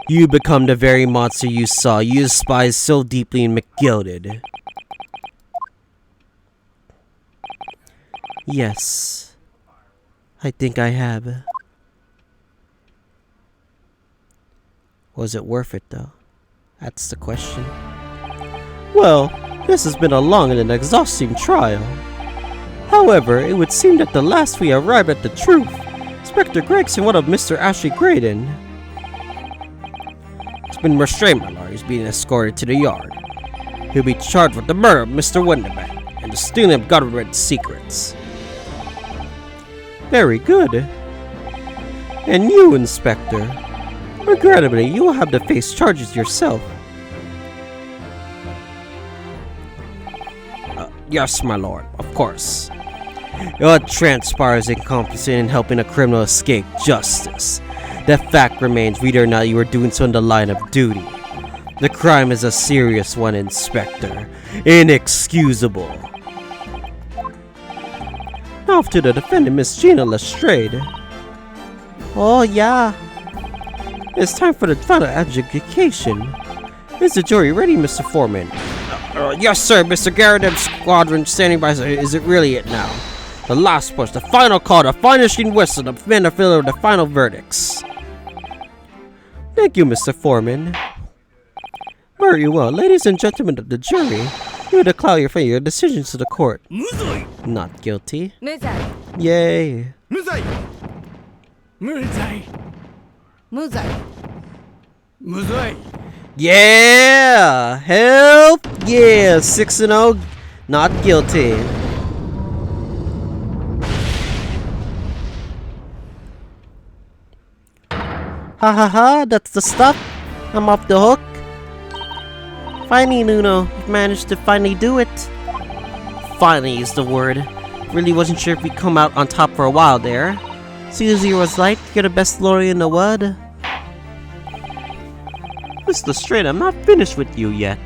You become the very monster you saw. You despise so deeply in McGilded. Yes, I think I have. Was it worth it though? That's the question. Well, this has been a long and an exhausting trial. However, it would seem that the last we arrive at the truth, Inspector Gregson, one of Mr. Ashley Graydon, has been restrained, my lord. He's being escorted to the yard. He'll be charged with the murder of Mr. Winterbank and the stealing of government secrets. Very good. And you, Inspector, regrettably, you will have to face charges yourself. Yes, my lord, of course. What transpires encompassing in helping a criminal escape justice. The fact remains, whether or not you are doing so in the line of duty. The crime is a serious one, Inspector. Inexcusable. Off to the defendant, Miss Gina Lestrade. Oh, yeah. It's time for the final adjudication. Is the jury ready, Mr. Foreman? Yes, sir. Mr. Garrett's squadron standing by. Is it really it now? The last push, the final call, the finishing whistle, the manifesto of the final verdicts. Thank you, Mr. Foreman. Very well, ladies and gentlemen of the jury, you declare your decisions to the court. Not guilty. Yay. Yeah! Help! Yeah! 6-0. Not guilty. Ha ha ha, that's the stuff. I'm off the hook. Finally, Nuno, you've managed to finally do it. Finally is the word. Really wasn't sure if we'd come out on top for a while there. Susie was like, you're the best lawyer in the world. Mr. Straight, I'm not finished with you yet.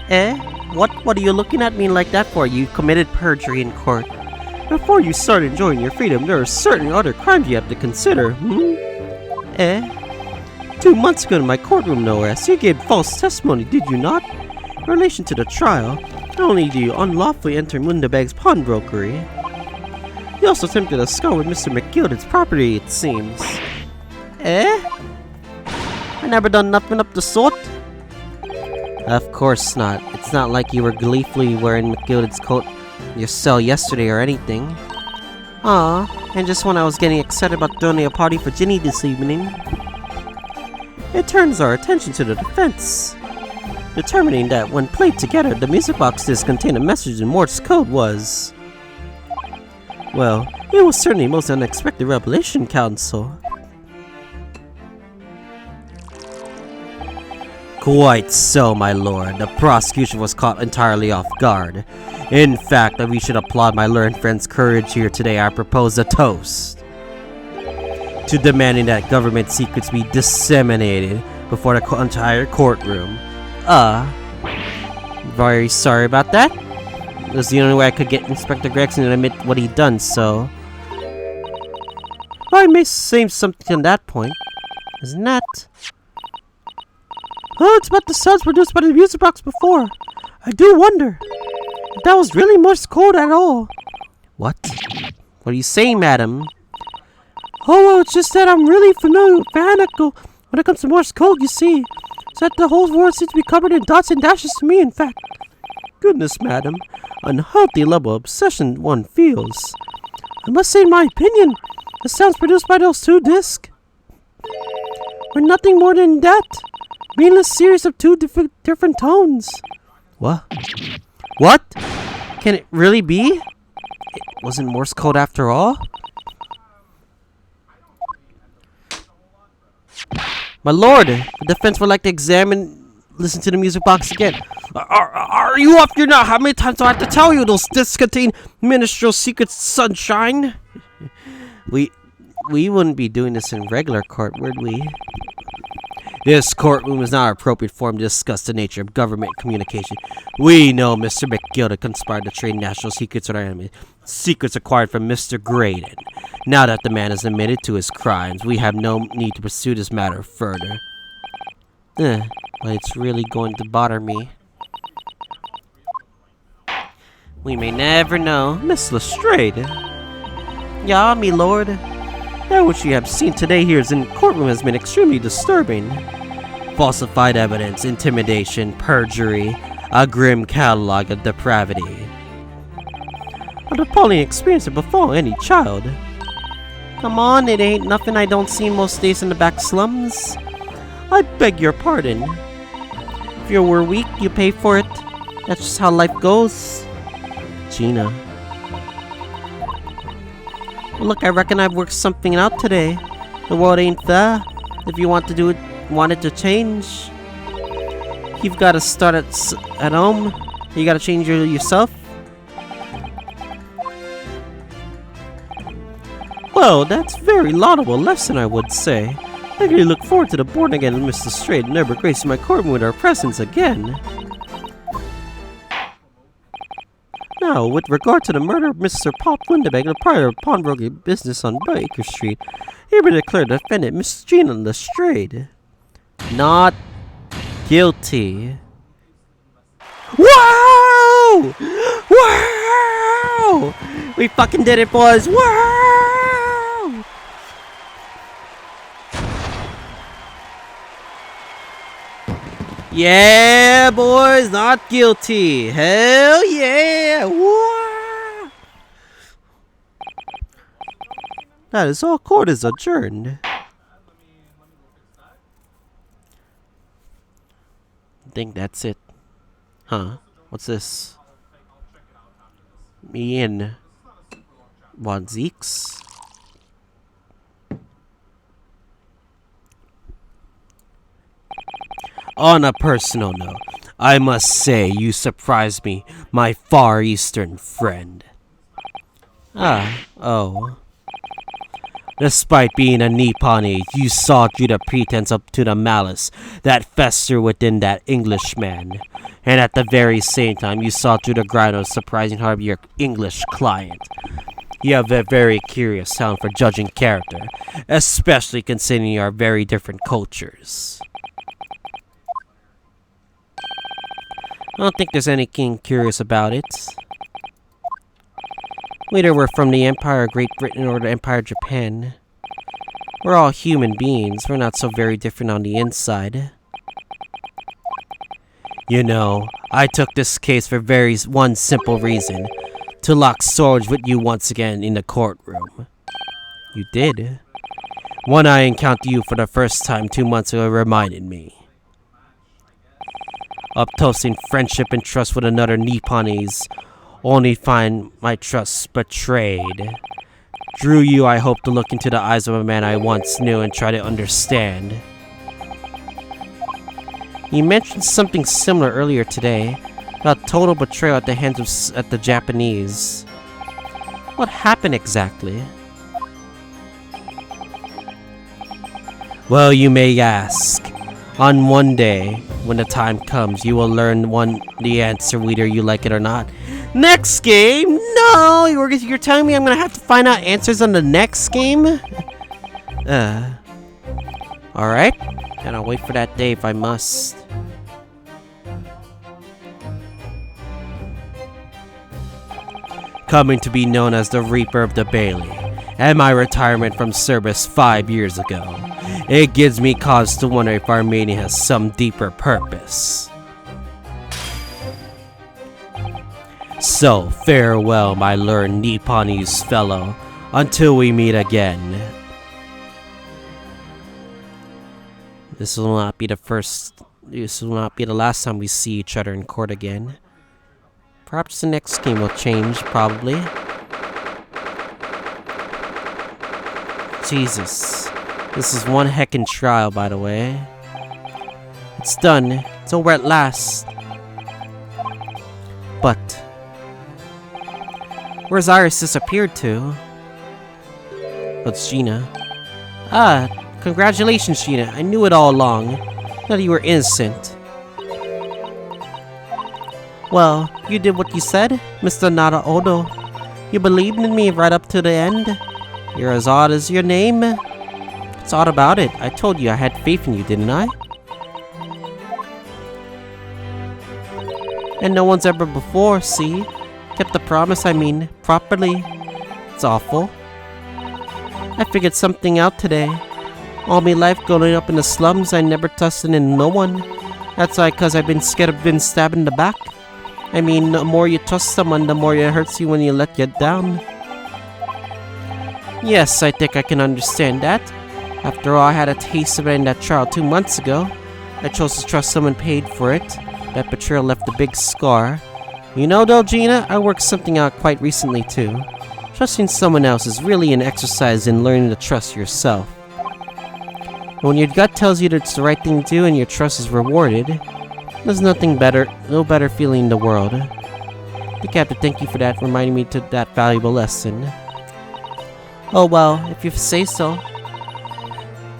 Eh? What are you looking at me like that for? You committed perjury in court. Before you start enjoying your freedom, there are certain other crimes you have to consider, Eh? 2 months ago in my courtroom, no less, you gave false testimony, did you not? In relation to the trial, not only do you unlawfully enter Mundabag's pawnbrokery, you also attempted to scour with Mr. McGilded's property, it seems. Eh? I never done nothing of the sort. Of course not. It's not like you were gleefully wearing McGilded's coat in your cell yesterday or anything. Aw, and just when I was getting excited about throwing a party for Ginny this evening, it turns our attention to the defense, determining that when played together, the music boxes contain a message in Morse code was... Well, it was certainly a most unexpected revelation, Counsel. Quite so, my lord. The prosecution was caught entirely off guard. In fact, we should applaud my learned friend's courage here today. I propose a toast to demanding that government secrets be disseminated before the entire courtroom. Very sorry about that. It was the only way I could get Inspector Gregson to admit what he'd done, so... Well, I may say something on that point. Isn't that? Oh, it's about the sounds produced by the music box before. I do wonder if that was really Morse code at all. What? What are you saying, madam? Oh, well, it's just that I'm really familiar with Vernacle when it comes to Morse code, you see. So that the whole world seems to be covered in dots and dashes to me, in fact. Goodness, madam. Unhealthy level of obsession one feels. I must say, in my opinion, the sounds produced by those 2 discs were nothing more than that. Meaningless series of 2 different tones. What? What? Can it really be? It wasn't Morse code after all? My lord, the defense would like to listen to the music box again. Are you off your nut? How many times do I have to tell you those discs contain ministerial secrets, sunshine? We wouldn't be doing this in regular court, would we? This courtroom is not an appropriate forum to discuss the nature of government communication. We know Mr. McGilded conspired to trade national secrets with our enemy. Secrets acquired from Mr. Graydon. Now that the man has admitted to his crimes, we have no need to pursue this matter further. But it's really going to bother me. We may never know. Miss Lestrade. Yeah, me lord. That which you have seen today here in the courtroom has been extremely disturbing. Falsified evidence, intimidation, perjury, a grim catalog of depravity. An appalling experience to befall any child. Come on, it ain't nothing I don't see most days in the back slums. I beg your pardon. If you were weak, you pay for it. That's just how life goes. Gina. Look, I reckon I've worked something out today. The world ain't fair. If you want it to change, you've got to start at home. You got to change yourself. Well, that's very laudable lesson, I would say. I really look forward to the born again Mr. Straight never gracing my courtroom with our presence again. Now, with regard to the murder of Mr. Pop Lindebeg and the prior pawnbroking business on Baker Street, hereby declare the defendant, Miss Gina Lestrade, not guilty. Wow! Wow! We fucking did it, boys! Wow! Yeah, boys, not guilty. Hell yeah! Wow! That is all. Court is adjourned. I think that's it. Huh? What's this? Me and Von Zeeks? On a personal note, I must say you surprised me, my Far Eastern friend. Oh. Despite being a Nipponi, you saw through the pretense up to the malice that fester within that Englishman. And at the very same time, you saw through the grind of surprising heart of your English client. You have a very curious sound for judging character, especially considering our very different cultures. I don't think there's anything curious about it. Whether we're from the Empire of Great Britain or the Empire of Japan, we're all human beings. We're not so very different on the inside. You know, I took this case for one simple reason. To lock swords with you once again in the courtroom. You did? When I encountered you for the first time 2 months ago reminded me. Of toasting friendship and trust with another Nipponese, only find my trust betrayed. Through you, I hope to look into the eyes of a man I once knew and try to understand. You mentioned something similar earlier today, about total betrayal at the hands of the Japanese. What happened exactly? Well, you may ask. On one day, when the time comes, you will learn the answer whether you like it or not. Next game? No! You're telling me I'm gonna have to find out answers on the next game? Alright. And I'll wait for that day if I must. Coming to be known as the Reaper of the Bailey, and my retirement from service 5 years ago. It gives me cause to wonder if our meeting has some deeper purpose. So, farewell, my learned Nipponese fellow, until we meet again. This will not be the last time we see each other in court again. Perhaps the next game will change, probably. Jesus. This is one heckin' trial, by the way. It's done. It's over at last. But where's Iris disappeared to? Oh, it's Gina. Ah, congratulations, Gina. I knew it all along. That you were innocent. Well, you did what you said, Mr. Nara Odo. You believed in me right up to the end. You're as odd as your name. What's odd about it? I told you I had faith in you, didn't I? And no one's ever before, see? Kept the promise, properly. It's awful. I figured something out today. All my life growing up in the slums, I never trusted in no one. That's why, cause I've been scared of being stabbed in the back. The more you trust someone, the more it hurts you when you let you down. Yes, I think I can understand that. After all, I had a taste of it in that trial 2 months ago. I chose to trust someone paid for it. That betrayal left a big scar. You know though, Gina, I worked something out quite recently too. Trusting someone else is really an exercise in learning to trust yourself. When your gut tells you that it's the right thing to do and your trust is rewarded, there's no better feeling in the world. I think I have to thank you for that, reminding me to that valuable lesson. Oh well, if you say so.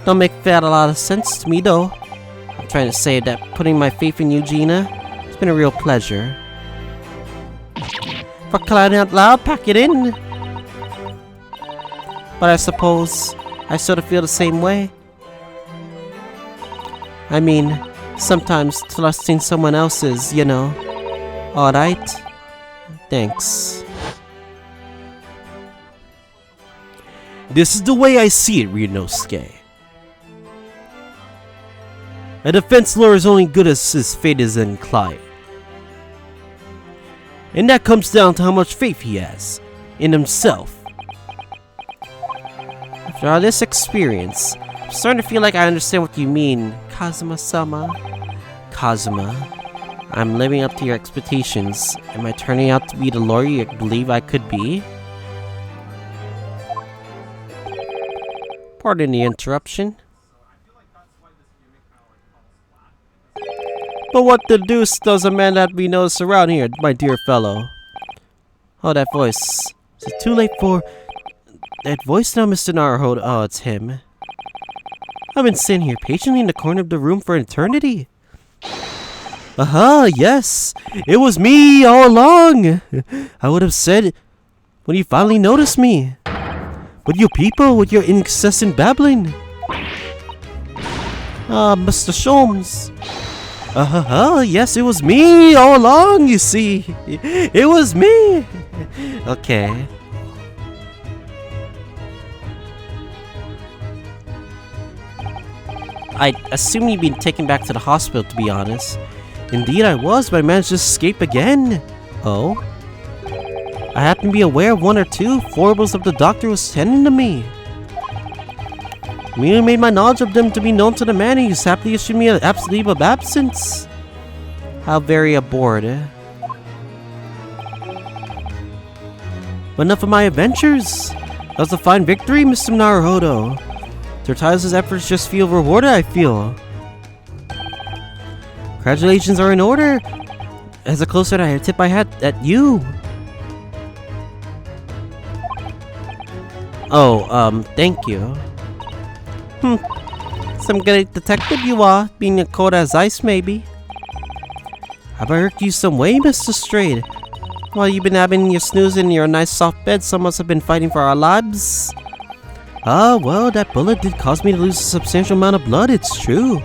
Don't make that a lot of sense to me though. I'm trying to say that putting my faith in you, Gina, it's been a real pleasure. For crying out loud, pack it in. But I suppose I sort of feel the same way. Sometimes trusting someone else is, alright. Thanks. This is the way I see it, Ryunosuke. A defense lawyer is only good as his fate is inclined. And that comes down to how much faith he has in himself. After all this experience, I'm starting to feel like I understand what you mean, Kazuma-sama. Kazuma, I'm living up to your expectations. Am I turning out to be the lawyer you believe I could be? Pardon the interruption. But what the deuce does a man that we notice around here, my dear fellow? Oh, that voice. Is it too late for that voice now, Mr. Naruhodo? Oh, it's him. I've been sitting here patiently in the corner of the room for eternity. Aha, yes! It was me all along! I would have said when you finally noticed me. But you people with your incessant babbling. Ah, Mr. Sholmes. Yes, it was me all along, you see. It was me. Okay. I assume you've been taken back to the hospital, to be honest. Indeed I was, but I managed to escape again. Oh? I happen to be aware of one or two foibles of the doctor who was tending to me. Merely made my knowledge of them to be known to the man who happily issued me an absolute leave of absence. How very abhorred, eh? But enough of my adventures. That was a fine victory, Mr. Naruhodo. Tortai's efforts just feel rewarded, I feel. Congratulations are in order. As a closer I tip my hat at you. Oh, thank you. Some great detective you are, being as cold as ice, maybe. Have I hurt you some way, Mr. Strayed? While you've been having your snooze in your nice soft bed, some of us have been fighting for our lives. Ah, well, that bullet did cause me to lose a substantial amount of blood, it's true.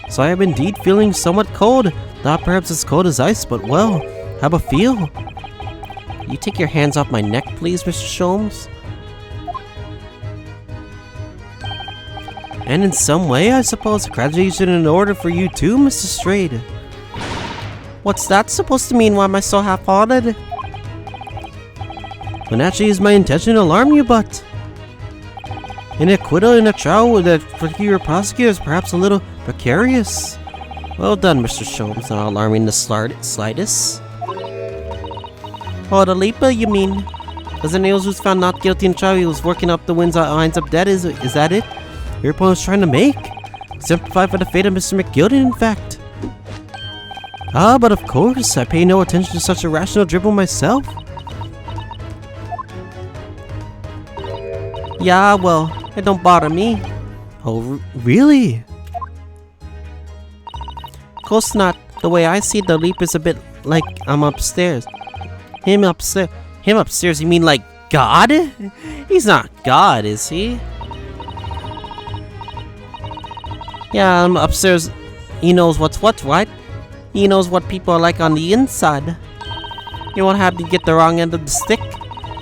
So I am indeed feeling somewhat cold. Not perhaps as cold as ice, but well, have a feel. You take your hands off my neck, please, Mr. Sholmes? And in some way, I suppose, graduation in order for you too, Mr. Strayed. What's that supposed to mean? Why am I so half-hearted? Well, naturally, is my intention to alarm you, but an acquittal in a trial that for your prosecutor is perhaps a little precarious. Well done, Mr. Sholmes, not alarming the slightest. Oh, the leaper, you mean? As the Nails was found not guilty in trial, he was working up the winds up dead, is that it? Your opponent was trying to make? Exemplify for the fate of Mr. McGilden, in fact. Ah, but of course, I pay no attention to such irrational dribble myself. Yeah, well, it don't bother me. Oh, really? Of course not. The way I see it, the leap is a bit like I'm upstairs. Him upstairs? Him upstairs, you mean like God? He's not God, is he? Yeah, I'm upstairs. He knows what's what, right? He knows what people are like on the inside. You won't have to get the wrong end of the stick.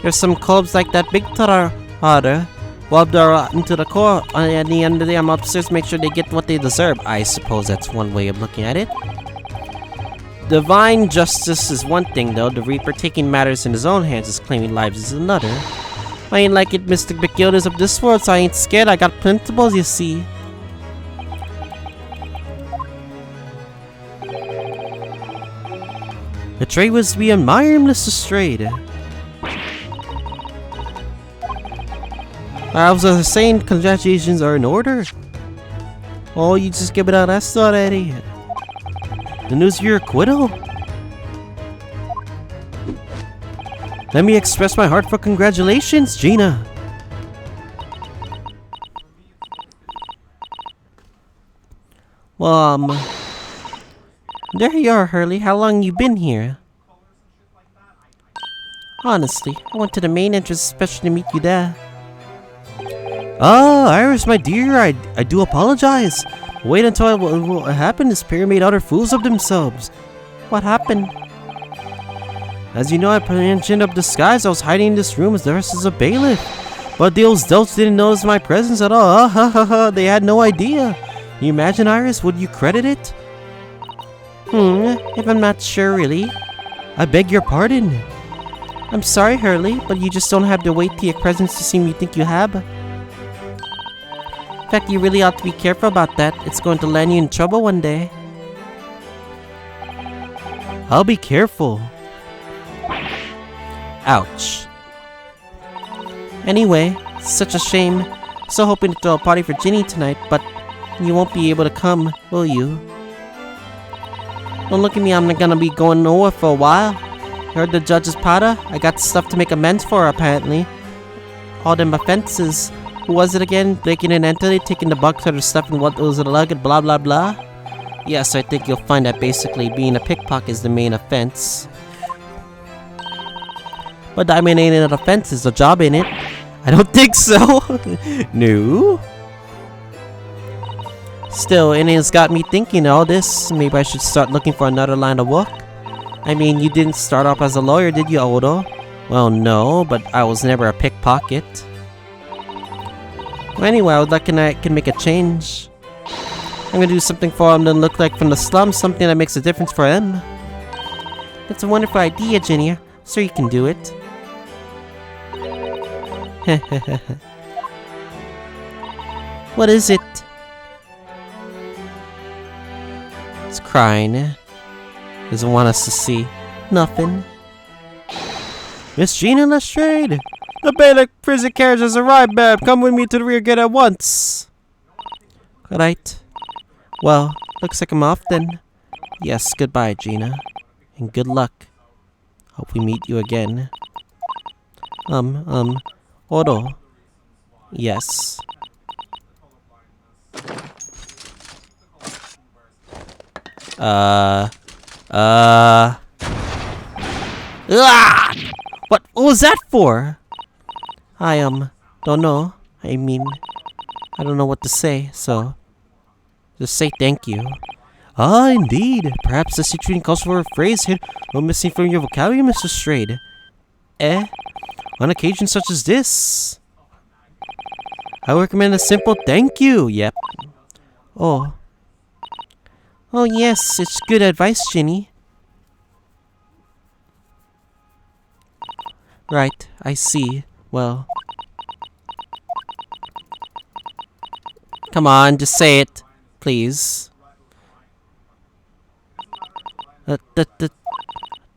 There's some clubs like that big harder. Bobbed into the core. At the end of the day, I'm upstairs to make sure they get what they deserve. I suppose that's one way of looking at it. Divine justice is one thing, though. The Reaper taking matters in his own hands is claiming lives is another. I ain't like it, Mr. McGill is of this world, so I ain't scared. I got principles, you see. The trade was to be admired, Mr. Strayed. I was saying congratulations are in order. Oh, you just give it out that already. The news of your acquittal? Let me express my heartfelt congratulations, Gina. Well, there you are, Hurley. How long you been here? Honestly, I went to the main entrance especially to meet you there. Ah, Iris, my dear, I do apologize. Wait until what happened. This pair made utter fools of themselves. What happened? As you know, I mentioned of disguise. I was hiding in this room as the rest is a bailiff. But those dolts didn't notice my presence at all. They had no idea. Can you imagine, Iris? Would you credit it? If I'm not sure, really. I beg your pardon. I'm sorry, Hurley, but you just don't have the weight to your presence to seem you think you have. In fact, you really ought to be careful about that. It's going to land you in trouble one day. I'll be careful. Ouch. Anyway, it's such a shame. So hoping to throw a party for Ginny tonight, but you won't be able to come, will you? Don't look at me, I'm not gonna be going nowhere for a while. Heard the judge's powder? I got stuff to make amends for her, apparently. All them offenses. Who was it again? Breaking and entering, taking the bugs out of stuff and what was it luggage, blah blah blah. Yes, I think you'll find that basically being a pickpocket is the main offense. But diamond ain't an offense, it's a job, ain't it? I don't think so. No. Still, it has got me thinking all this. Maybe I should start looking for another line of work. I mean, you didn't start off as a lawyer, did you, Odo? Well, no, but I was never a pickpocket. Well, anyway, I would reckon I can make a change. I'm gonna do something for him that look like from the slums, something that makes a difference for him. That's a wonderful idea, Ginny. Sure you can do it. What is it? It's crying. Doesn't want us to see. Nothing. Miss Gina Lestrade! The Bailiff prison carriage has arrived, ma'am. Come with me to the rear gate at once. Right. Well, looks like I'm off then. Yes, goodbye, Gina. And good luck. Hope we meet you again. Odo. Yes. What was that for? I, don't know. I mean, I don't know what to say, so just say thank you. Ah, indeed. Perhaps the situation calls for a phrase hit or missing from your vocabulary, Mr. Strayed. On occasions such as this, I recommend a simple thank you. Yep. Oh, yes, it's good advice, Ginny. Right, I see. Well, come on, just say it, please.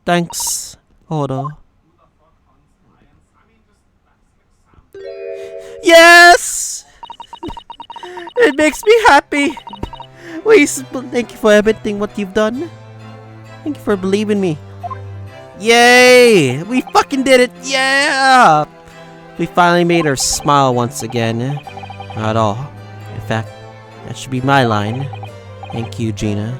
Thanks, Odo. Yes! It makes me happy. Please, thank you for everything what you've done. Thank you for believing me. Yay! We fucking did it! Yeah! We finally made her smile once again. Not at all. In fact, that should be my line. Thank you, Gina.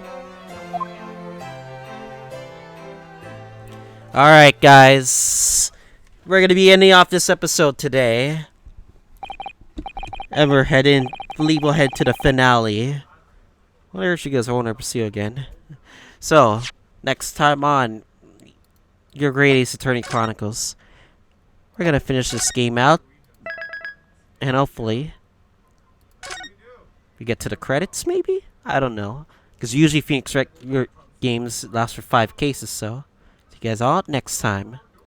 Alright, guys. We're gonna be ending off this episode today. And we're believe we'll head to the finale. Well, there she goes. I want to pursue again. So, next time on Your Great Ace Attorney Chronicles, we're gonna finish this game out. And hopefully, we get to the credits, maybe? I don't know. Because usually Phoenix Wreck your games last for 5 cases, so. See you guys all next time.